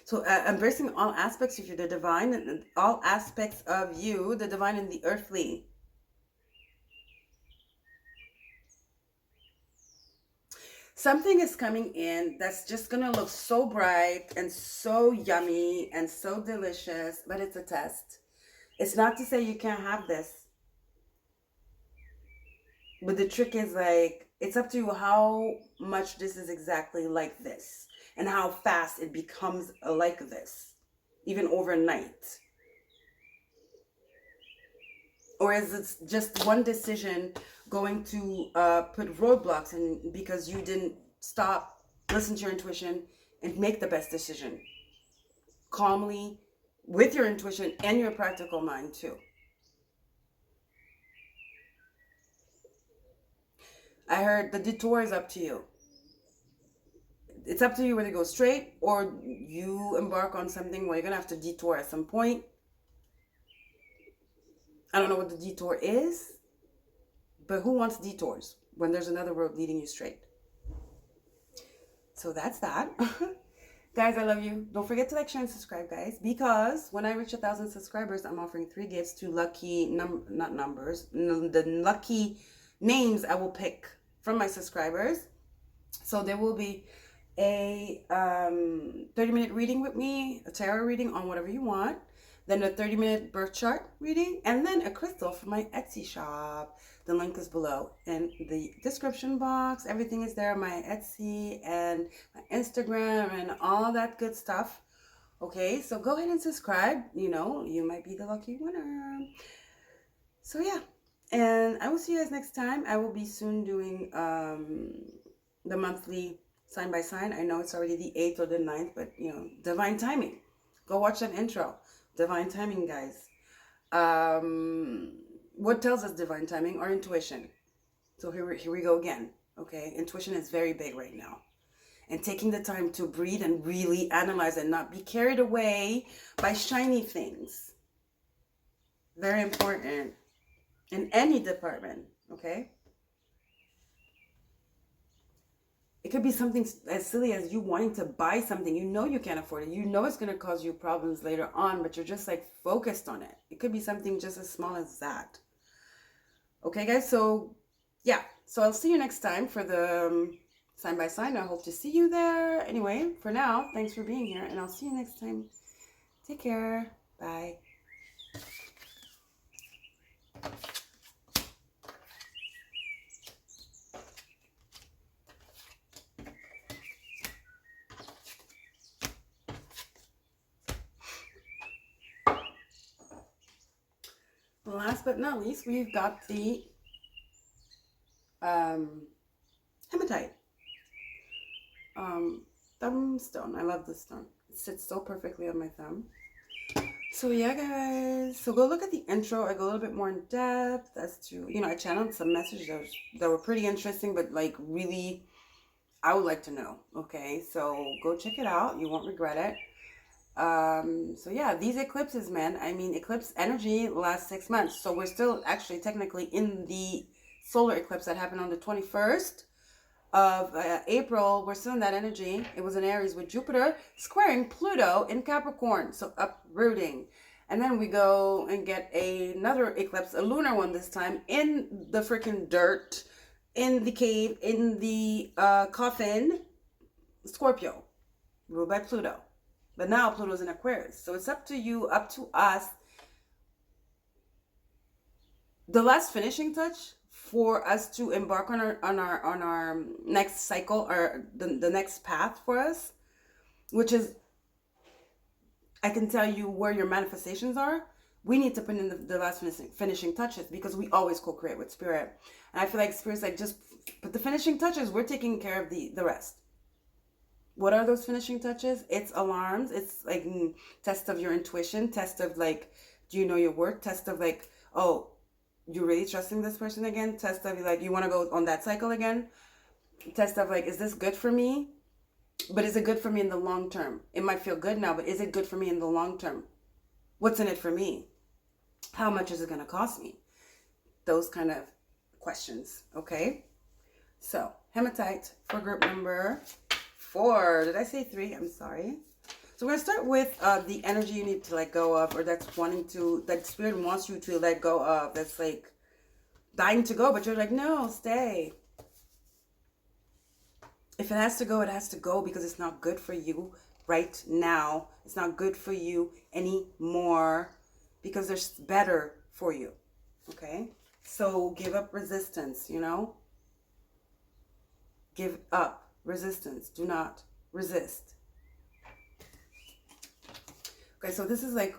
S1: So embracing all aspects of you, the divine, all aspects of you, the divine and the earthly. Something is coming in that's just going to look so bright and so yummy and so delicious, but it's a test. It's not to say you can't have this. But the trick is, like, it's up to you how much this is exactly like this and how fast it becomes like this, even overnight. Or is it just one decision going to put roadblocks in because you didn't stop, listen to your intuition, and make the best decision calmly with your intuition and your practical mind too? I heard the detour is up to you. It's up to you whether to go straight or you embark on something where you're going to have to detour at some point. I don't know what the detour is, but who wants detours when there's another road leading you straight? So that's that. Guys, I love you. Don't forget to like, share, and subscribe, guys, because when I reach 1,000 subscribers, I'm offering 3 gifts to lucky, the lucky names I will pick from my subscribers. So there will be a 30-minute reading with me, a tarot reading on whatever you want, then a 30-minute birth chart reading, and then a crystal from my Etsy shop. The link is below in the description box. Everything is there, my Etsy and my Instagram and all that good stuff. Okay, so go ahead and subscribe. You know, you might be the lucky winner. So yeah, and I will see you guys next time. I will be soon doing the monthly sign by sign. I know it's already the 8th or the 9th, but you know, divine timing. Go watch that intro. Divine timing, guys. What tells us divine timing? Our intuition. So here we go again. Okay, intuition is very big right now. And taking the time to breathe and really analyze and not be carried away by shiny things. Very important in any department, okay? It could be something as silly as you wanting to buy something. You know you can't afford it. You know it's going to cause you problems later on, but you're just like focused on it. It could be something just as small as that. Okay, guys? So, yeah. So I'll see you next time for the sign by sign. I hope to see you there. Anyway, for now, thanks for being here, and I'll see you next time. Take care. Bye. Last but not least, we've got the hematite thumb stone. I love this stone. It sits so perfectly on my thumb. So yeah, guys, so go look at the intro. I go a little bit more in depth as to, you know, I channeled some messages that were pretty interesting, but like really I would like to know. Okay, so go check it out. You won't regret it. So yeah, these eclipses, man, I mean, eclipse energy lasts 6 months. So we're still actually technically in the solar eclipse that happened on the 21st of April. We're still in that energy. It was in Aries with Jupiter squaring Pluto in Capricorn. So uprooting. And then we go and get another eclipse, a lunar one this time, in the freaking dirt, in the cave, in the coffin, Scorpio, ruled by Pluto. But now Pluto's in Aquarius. So it's up to you, up to us. The last finishing touch for us to embark on our next cycle, or the next path for us, which is, I can tell you where your manifestations are. We need to put in the last finishing touches, because we always co-create with spirit. And I feel like spirit's like, just put the finishing touches. We're taking care of the rest. What are those finishing touches? It's alarms. It's like test of your intuition, test of like, do you know your worth? Test of like, oh, you're really trusting this person again? Test of like, you want to go on that cycle again? Test of like, is this good for me? But is it good for me in the long term? It might feel good now, but is it good for me in the long term? What's in it for me? How much is it going to cost me? Those kind of questions, okay? So, hematite for group number 4. Did I say 3? I'm sorry. So we're going to start with the energy you need to let go of, or that spirit wants you to let go of. That's like dying to go, but you're like, no, stay. If it has to go, it has to go, because it's not good for you right now. It's not good for you anymore, because there's better for you, okay? So give up resistance, you know? Give up resistance. Do not resist. Okay, so this is like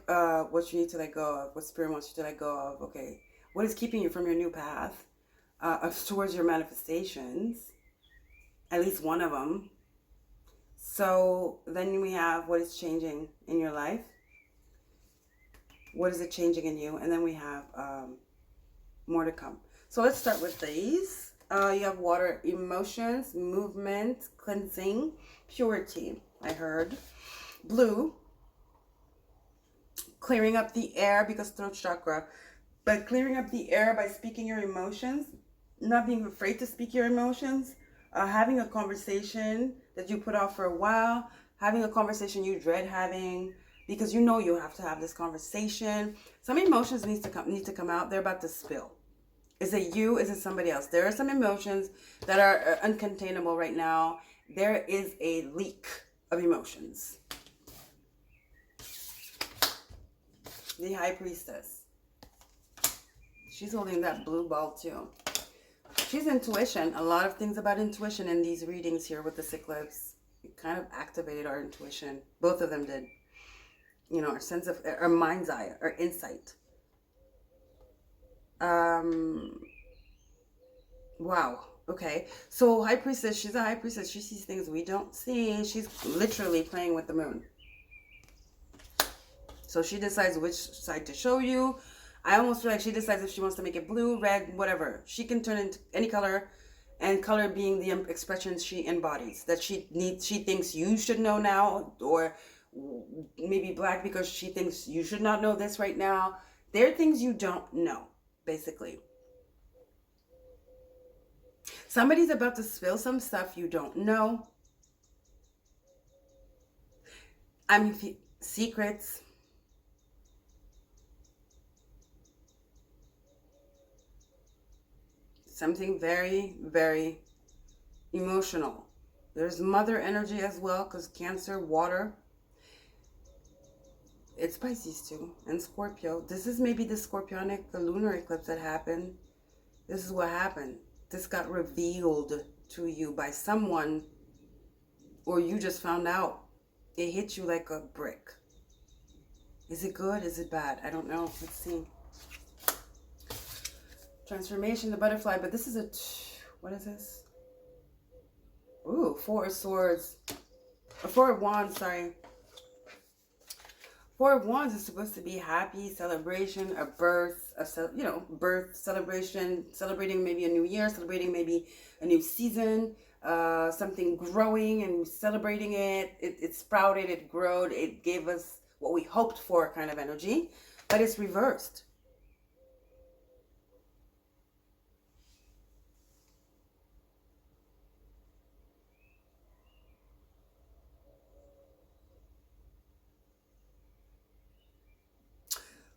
S1: what you need to let go of, what spirit wants you to let go of, okay? What is keeping you from your new path towards your manifestations? At least one of them. So then we have what is changing in your life. What is it changing in you? And then we have more to come. So let's start with these. You have water, emotions, movement, cleansing, purity, I heard. Blue, clearing up the air, because throat chakra. But clearing up the air by speaking your emotions, not being afraid to speak your emotions. Having a conversation that you put off for a while, having a conversation you dread having, because you know you have to have this conversation. Some emotions need to come out. They're about to spill. Is it you? Is it somebody else? There are some emotions that are uncontainable right now. There is a leak of emotions. The High Priestess. She's holding that blue ball too. She's intuition. A lot of things about intuition in these readings here with this eclipse. It kind of activated our intuition. Both of them did. You know, our sense of, our mind's eye, our insight. Wow. Okay. So High Priestess, she's a High Priestess. She sees things we don't see. She's literally playing with the moon. So she decides which side to show you. I almost feel like she decides if she wants to make it blue, red, whatever. She can turn into any color, and color being the expressions she embodies. That she thinks you should know now, or maybe black because she thinks you should not know this right now. There are things you don't know, basically. Somebody's about to spill some stuff you don't know. I mean, secrets. Something very, very emotional. There's mother energy as well, because Cancer, water. It's Pisces too, and Scorpio. This is maybe the Scorpionic, the lunar eclipse that happened. This is what happened. This got revealed to you by someone, or you just found out. It hit you like a brick. Is it good? Is it bad? I don't know. Let's see. Transformation, the butterfly, but this is what is this? Ooh, 4 of swords. 4 of wands, sorry. 4 of wands is supposed to be happy, celebration, a birth, birth, celebration, celebrating maybe a new year, celebrating maybe a new season, something growing and celebrating it. It sprouted, it growed, it gave us what we hoped for kind of energy, but it's reversed.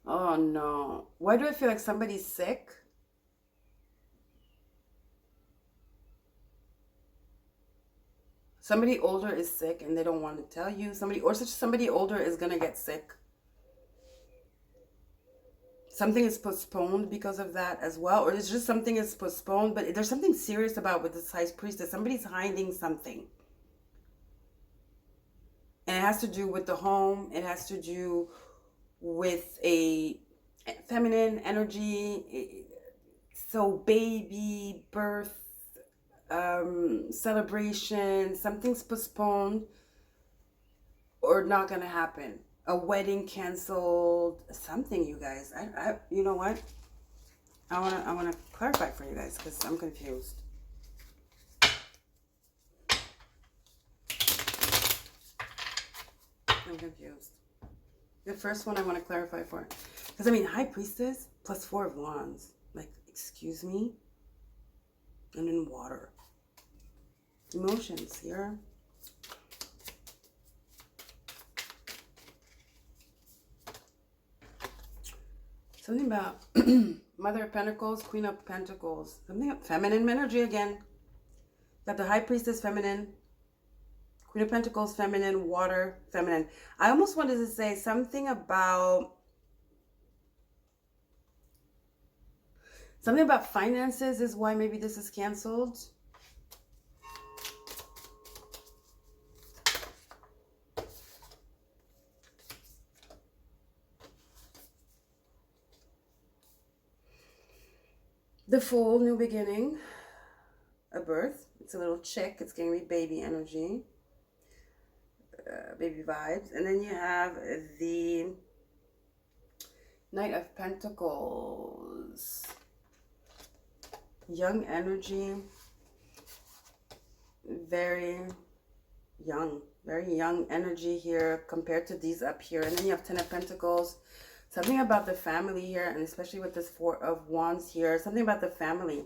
S1: Oh no. Why do I feel like somebody's sick? Somebody older is sick and they don't want to tell you. Somebody older is going to get sick. Something is postponed because of that as well. Or it's just something is postponed, but there's something serious about with this High Priestess. Somebody's hiding something. And it has to do with the home. It has to do with a feminine energy. So baby, birth, celebration, something's postponed or not gonna happen. A wedding canceled, something, you guys. You know what? I wanna clarify for you guys because I'm confused. I'm confused. The first one I want to clarify for, because I mean, High Priestess plus 4 of Wands. Like, excuse me. And then water. Emotions here. Something about Mother of Pentacles, Queen of Pentacles. Something about feminine energy again. Got the High Priestess, feminine. Queen of Pentacles, feminine. Water, feminine. I almost wanted to say something about finances is why maybe this is canceled. The Fool, new beginning, a birth. It's a little chick. It's going to be baby energy, baby vibes. And then you have the Knight of Pentacles, young energy, very young energy here compared to these up here. And then you have 10 of Pentacles. Something about the family here, and especially with this 4 of Wands here, something about the family.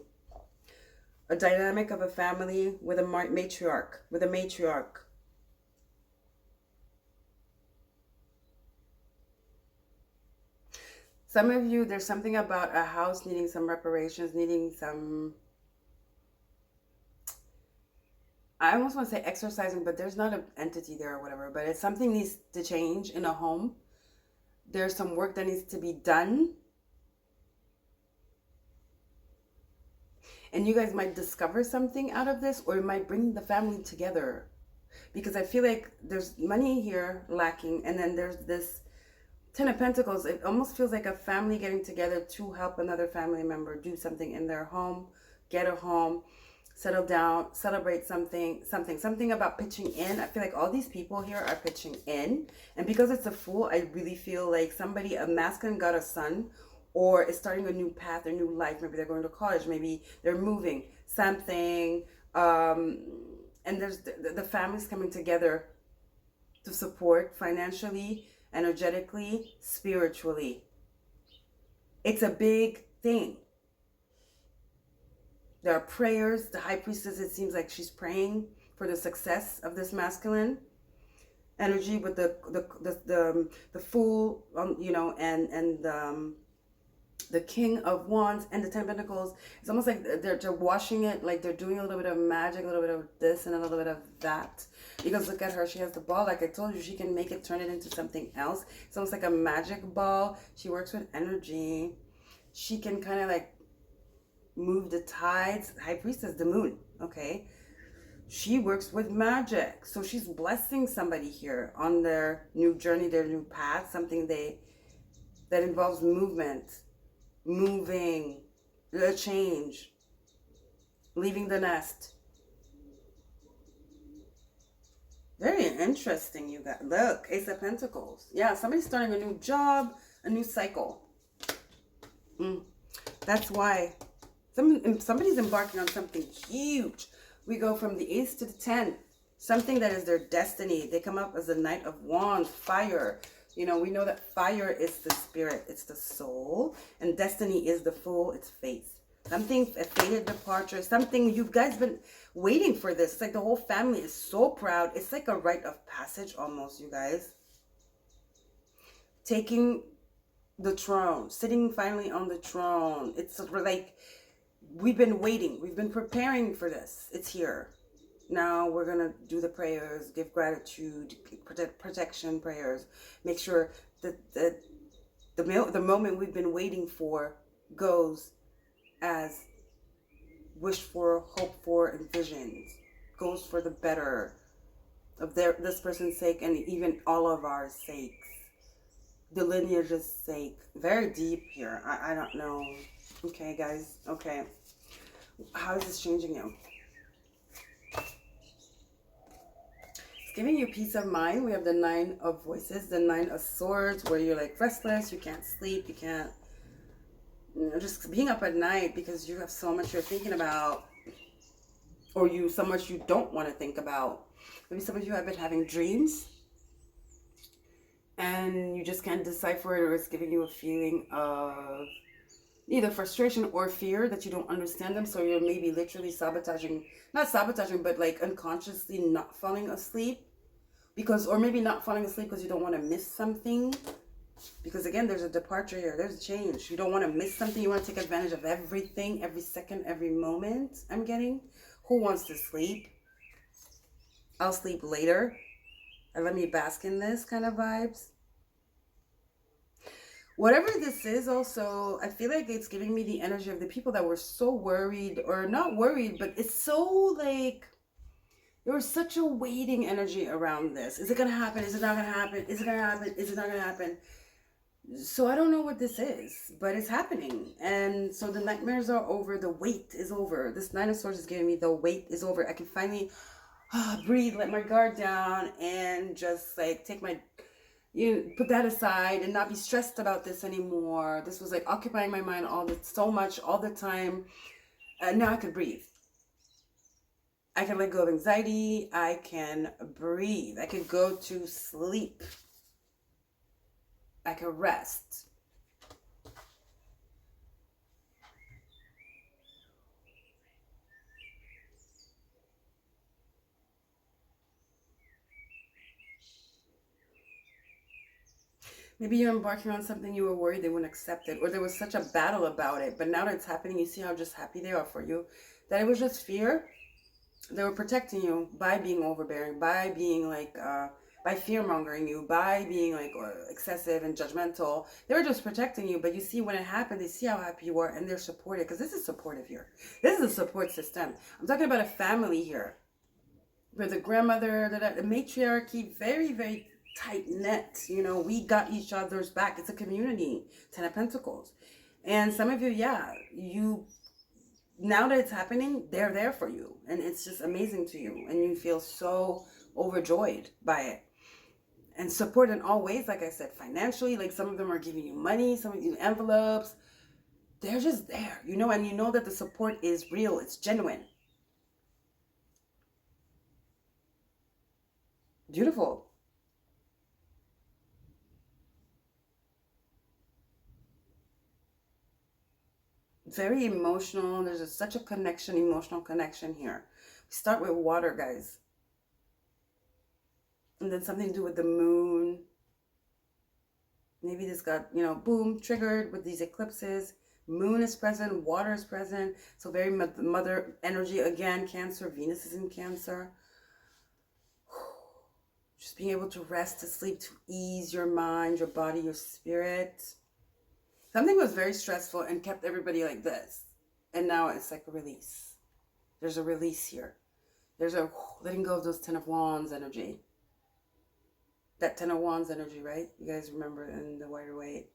S1: A dynamic of a family with a matriarch, Some of you, there's something about a house needing some reparations, needing some, I almost want to say exercising, but there's not an entity there or whatever, but it's something needs to change in a home. There's some work that needs to be done. And you guys might discover something out of this, or it might bring the family together. Because I feel like there's money here lacking, and then there's this 10 of Pentacles. It almost feels like a family getting together to help another family member do something in their home, get a home, settle down, celebrate something about pitching in. I feel like all these people here are pitching in. And because it's a Fool, I really feel like somebody, a masculine got a son, or is starting a new path, a new life. Maybe they're going to college, maybe they're moving, something. And there's the family's coming together to support financially, energetically, spiritually. It's a big thing. There are prayers. The High Priestess, it seems like she's praying for the success of this masculine energy with the Fool, you know, and the King of Wands and the 10 of Pentacles. It's almost like they're washing it, like they're doing a little bit of magic, a little bit of this and a little bit of that. Because look at her, she has the ball. Like I told you, she can make it, turn it into something else. It's almost like a magic ball. She works with energy. She can kind of like move the tides. High Priestess, the moon, okay? She works with magic. So she's blessing somebody here on their new journey, their new path, something that involves movement, moving, a change, leaving the nest. Very interesting, you guys. Look, Ace of Pentacles. Yeah, somebody's starting a new job, a new cycle. That's why somebody's embarking on something huge. We go from the Ace to the 10. Something that is their destiny. They come up as the Knight of Wands, fire. You know, we know that fire is the spirit. It's the soul. And destiny is the Fool. It's faith. Something, a fated departure. Something, you guys been waiting for this. It's like the whole family is so proud. It's like a rite of passage almost, you guys. Taking the throne. Sitting finally on the throne. It's like, we've been waiting. We've been preparing for this. It's here. Now we're going to do the prayers, give gratitude, protection prayers. Make sure that the moment we've been waiting for goes as wished for, hoped for, envisioned. Goes for the better. of this person's sake, and even all of our sakes, the lineage's sake. Very deep here. I don't know. Okay, guys. Okay. How is this changing you? It's giving you peace of mind. We have the 9 of voices, the 9 of swords, where you're like restless, you can't sleep, you can't, you know, just being up at night because you have so much you're thinking about, or so much you don't want to think about. Maybe some of you have been having dreams and you just can't decipher it, or it's giving you a feeling of either frustration or fear that you don't understand them. So you're maybe literally not sabotaging, but like unconsciously not falling asleep or maybe not falling asleep because you don't want to miss something. Because again, there's a departure here. There's a change. You don't want to miss something. You want to take advantage of everything, every second, every moment. I'm getting. Who wants to sleep? I'll sleep later. And let me bask in this kind of vibes. Whatever this is also, I feel like it's giving me the energy of the people that were so worried, or not worried, but it's so like, there was such a waiting energy around this. Is it going to happen? Is it not going to happen? Is it going to happen? Is it not going to happen? So I don't know what this is, but it's happening. And so the nightmares are over. The wait is over. This 9 of Swords is giving me the wait is over. I can finally breathe, let my guard down, and just like put that aside and not be stressed about this anymore. This was like occupying my mind so much all the time. Now I can breathe. I can let go of anxiety. I can breathe. I can go to sleep. I can rest. Maybe you're embarking on something you were worried they wouldn't accept it, or there was such a battle about it, but now that it's happening, you see how just happy they are for you, that it was just fear. They were protecting you by being overbearing, by being like, by fear-mongering you, by being like excessive and judgmental. They were just protecting you, but you see when it happened, they see how happy you are, and they're supportive, because this is supportive here. This is a support system. I'm talking about a family here, where the grandmother, the matriarchy, very, very tight knit. You know, we got each other's back. It's a community. 10 of Pentacles. And some of you, yeah, now that it's happening, they're there for you, and it's just amazing to you, and you feel so overjoyed by it. And support in all ways, like I said, financially, like some of them are giving you money, some of you envelopes. They're just there, you know, and you know that the support is real, it's genuine. Beautiful. Very emotional. There's such a connection, emotional connection here. We start with water, guys. And then something to do with the moon. Maybe this got, you know, boom, triggered with these eclipses. Moon is present, water is present. So very mother energy again. Cancer, Venus is in Cancer. Just being able to rest, to sleep, to ease your mind, your body, your spirit. Something was very stressful and kept everybody like this. And now it's like a release. There's a release here. There's a letting go of those 10 of Wands energy. That 10 of Wands energy, right? You guys remember in the Wider Weight.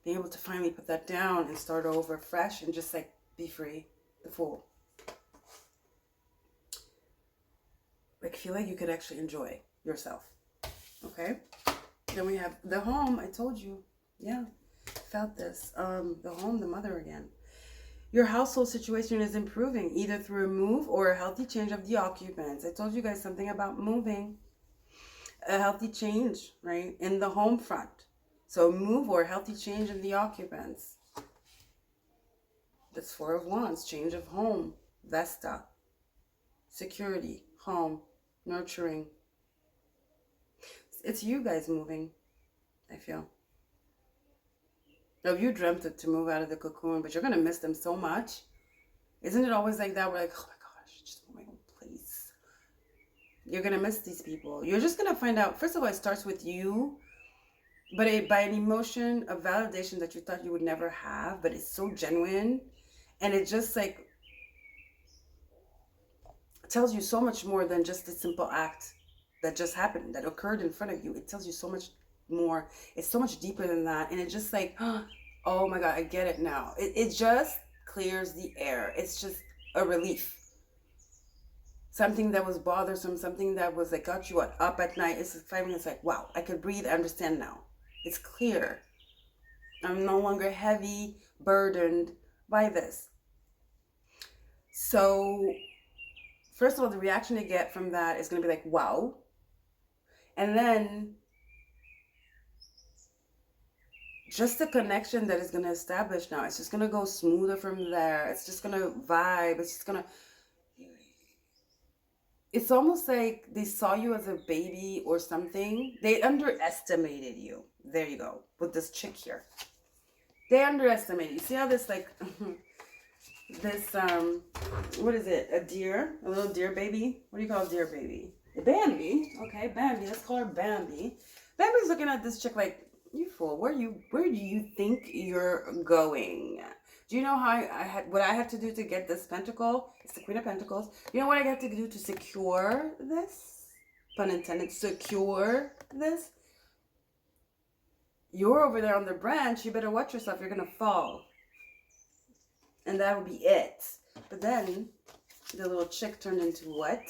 S1: Being able to finally put that down and start over fresh and just like be free. The Fool. Like feel like you could actually enjoy yourself. Okay? Then we have the Home. I told you. Yeah. Felt this. The Home, the mother again. Your household situation is improving either through a move or a healthy change of the occupants. I told you guys something about moving. A healthy change, right? In the home front. So move or healthy change in the occupants. That's 4 of Wands. Change of home. Vesta. Security. Home. Nurturing. It's you guys moving, I feel. Now, if you dreamt it to move out of the cocoon, but you're going to miss them so much. Isn't it always like that? We're like, oh my gosh, just want my own place. You're going to miss these people. You're just going to find out. First of all, it starts with you. But by an emotion of validation that you thought you would never have. But it's so genuine. And it just like tells you so much more than just a simple act that just happened, that occurred in front of you. It tells you so much more. It's so much deeper than that. And it's just like, oh my God, I get it now. It just clears the air. It's just a relief. Something that was bothersome, something that was like got you up at night. It's 5 minutes like, wow, I could breathe, I understand now. It's clear. I'm no longer heavy, burdened by this. So, first of all, the reaction you get from that is going to be like, wow. And then, just the connection that is going to establish now, it's just going to go smoother from there. It's just going to vibe. It's just going to, it's almost like they saw you as a baby or something. They underestimated you. There you go. With this chick here. They underestimated you. See how this like, this, what is it? A deer? A little deer baby? What do you call a deer baby? Bambi. Okay, Bambi. Let's call her Bambi. Bambi's looking at this chick like, you fool. Where do you think you're going? Do you know how what I had to do to get this pentacle? It's the Queen of Pentacles. You know what I had to do to secure this? Pun intended. Secure this. You're over there on the branch. You better watch yourself. You're going to fall. And that would be it. But then the little chick turned into what?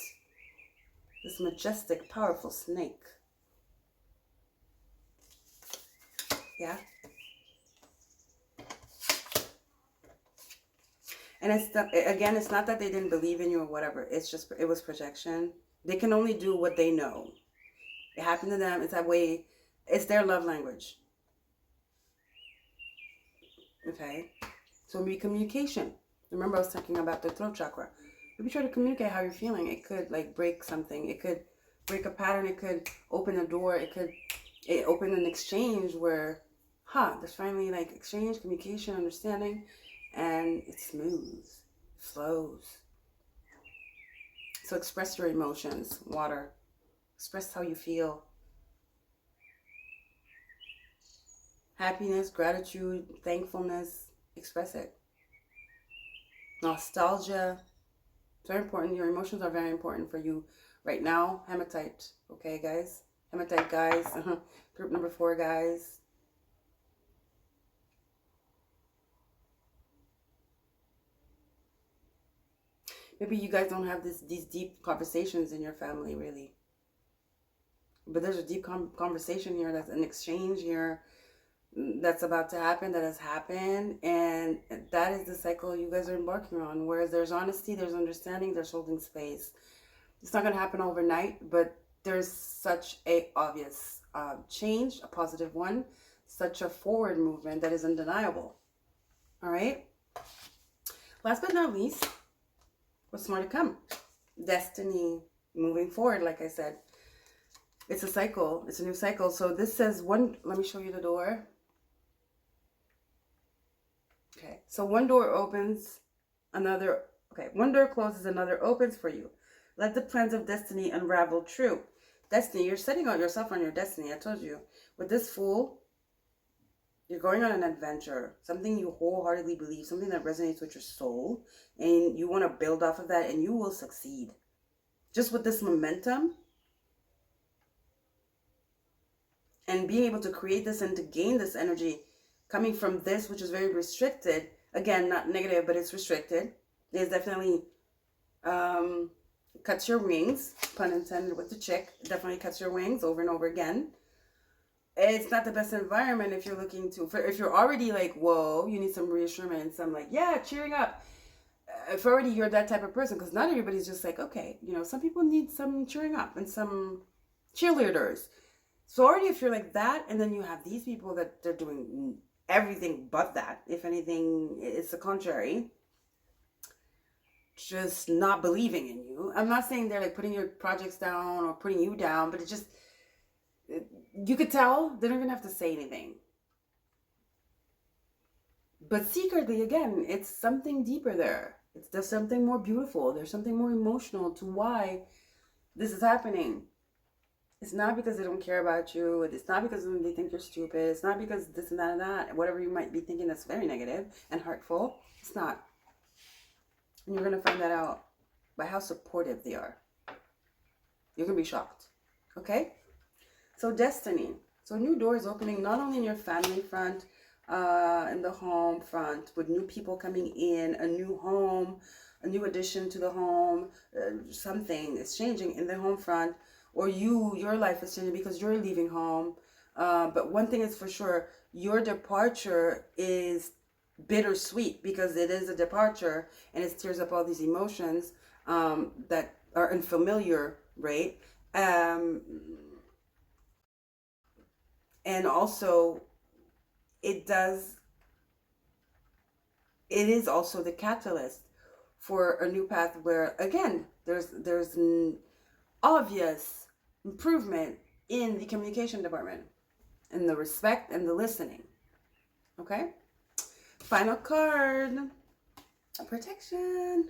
S1: This majestic, powerful snake. Yeah. And it's not, again, it's not that they didn't believe in you or whatever. It's just, it was projection. They can only do what they know. It happened to them. It's that way. It's their love language. Okay. So maybe communication. Remember I was talking about the throat chakra. Maybe try to communicate how you're feeling. It could like break something. It could break a pattern. It could open a door. It could open an exchange where, there's finally like exchange, communication, understanding. And it's smooth, flows. So express your emotions, water. Express how you feel. Happiness, gratitude, thankfulness, express it. Nostalgia, it's very important. Your emotions are very important for you right now. Hematite, okay guys? Hematite guys, group number 4 guys. Maybe you guys don't have these deep conversations in your family, really. But there's a deep conversation here. That's an exchange here that's about to happen, that has happened. And that is the cycle you guys are embarking on. Whereas there's honesty, there's understanding, there's holding space. It's not going to happen overnight, but there's such a obvious change, a positive one. Such a forward movement that is undeniable. All right? Last but not least, what's more to come? Destiny, moving forward, like I said. It's a cycle. It's a new cycle. So this says one, let me show you the door. Okay, so one door opens, another, okay, one door closes, another opens for you. Let the plans of destiny unravel true. Destiny, you're setting out yourself on your destiny. I told you. With this Fool, you're going on an adventure, something you wholeheartedly believe, something that resonates with your soul, and you want to build off of that, and you will succeed. Just with this momentum, and being able to create this and to gain this energy coming from this, which is very restricted. Again, not negative, but it's restricted. It definitely cuts your wings, pun intended with the chick. It definitely cuts your wings over and over again. It's not the best environment if you're looking to, if you're already like, whoa, you need some reassurance and some like, yeah, cheering up. If already you're that type of person, because not everybody's just like, okay, you know, some people need some cheering up and some cheerleaders. So already if you're like that, and then you have these people that they're doing everything but that, if anything, it's the contrary, just not believing in you. I'm not saying they're like putting your projects down or putting you down, but it just, you could tell they don't even have to say anything. But secretly, again, it's something deeper there. There's something more beautiful. There's something more emotional to why this is happening. It's not because they don't care about you. It's not because they think you're stupid. It's not because this and that and that. Whatever you might be thinking that's very negative and hurtful. It's not. And you're going to find that out by how supportive they are. You're going to be shocked. Okay? So destiny. So new doors opening not only in your family front, in the home front, with new people coming in, a new home, a new addition to the home, something is changing in the home front, or your life is changing because you're leaving home. But one thing is for sure, your departure is bittersweet because it is a departure and it stirs up all these emotions that are unfamiliar, right? And also it is also the catalyst for a new path where again there's an obvious improvement in the communication department, in the respect and the listening. Okay, final card, protection.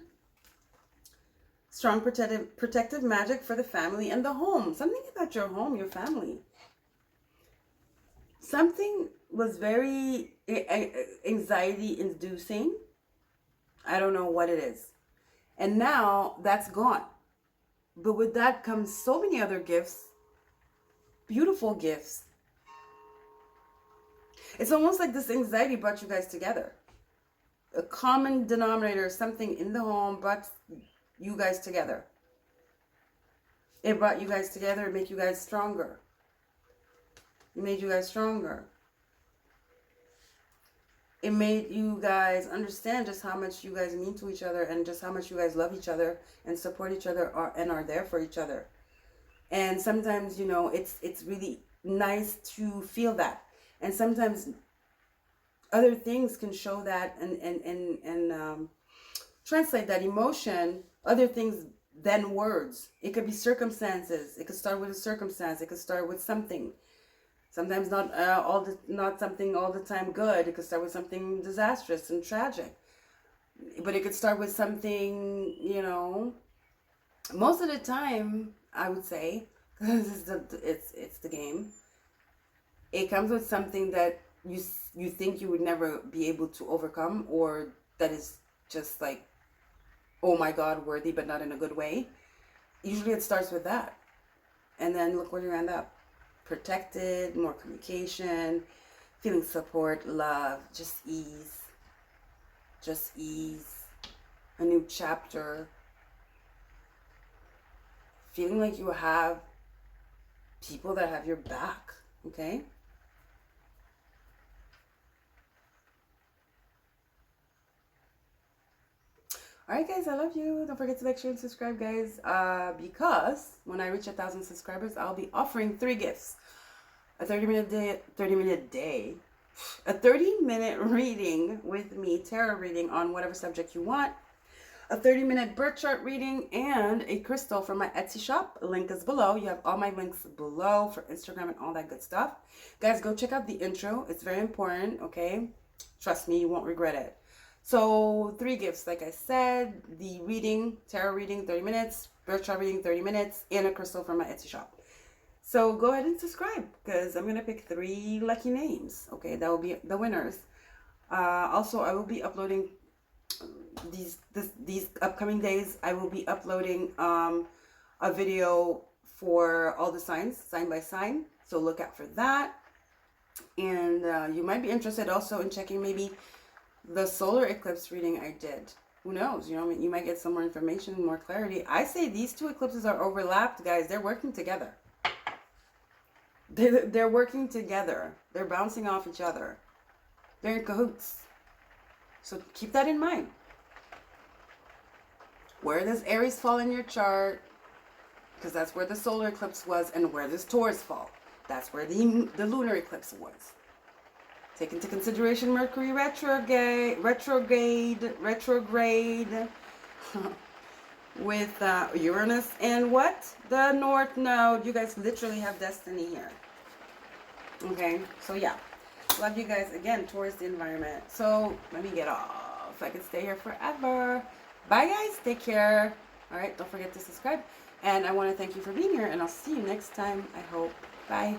S1: Strong protective magic for the family and the home. Something about your home, your family. Something was very anxiety inducing. I don't know what it is. And now that's gone. But with that comes so many other gifts, beautiful gifts. It's almost like this anxiety brought you guys together. A common denominator, something in the home brought you guys together. It brought you guys together, it made you guys stronger. It made you guys stronger. It made you guys understand just how much you guys mean to each other and just how much you guys love each other and support each other and are there for each other. And sometimes, you know, it's really nice to feel that. And sometimes other things can show that and translate that emotion, other things than words. It could be circumstances. It could start with a circumstance. It could start with something. Sometimes not something all the time good. It could start with something disastrous and tragic. But it could start with something, you know, most of the time, I would say, because it's the game. It comes with something that you think you would never be able to overcome, or that is just like, oh my God, worthy, but not in a good way. Usually it starts with that. And then look where you end up. Protected, more communication, feeling support, love, just ease. Just ease. A new chapter. Feeling like you have people that have your back, okay? Alright guys, I love you. Don't forget to like, share, and subscribe, guys. Because when I reach 1,000 subscribers, I'll be offering 3 gifts. A 30-minute reading with me, tarot reading on whatever subject you want. A 30-minute birth chart reading and a crystal from my Etsy shop. Link is below. You have all my links below for Instagram and all that good stuff. Guys, go check out the intro. It's very important, okay? Trust me, you won't regret it. So 3 gifts, like I said, the reading, tarot reading, 30 minutes, birth chart reading, 30 minutes, and a crystal from my Etsy shop. So go ahead and subscribe because I'm going to pick 3 lucky names. Okay, that will be the winners. Also, I will be uploading these upcoming days. I will be uploading a video for all the signs, sign by sign. So look out for that. And you might be interested also in checking maybe the solar eclipse reading I did. Who knows? You know, you might get some more information, more clarity. I say these 2 eclipses are overlapped, guys. They're working together. They're working together. They're bouncing off each other. They're in cahoots. So keep that in mind. Where does Aries fall in your chart? Because that's where the solar eclipse was, and where does Taurus fall? That's where the lunar eclipse was. Take into consideration Mercury retrograde with Uranus and what? The North Node. You guys literally have destiny here. Okay, so yeah. Love you guys. Again, towards the environment. So let me get off. I could stay here forever. Bye guys. Take care. All right, don't forget to subscribe. And I want to thank you for being here, and I'll see you next time, I hope. Bye.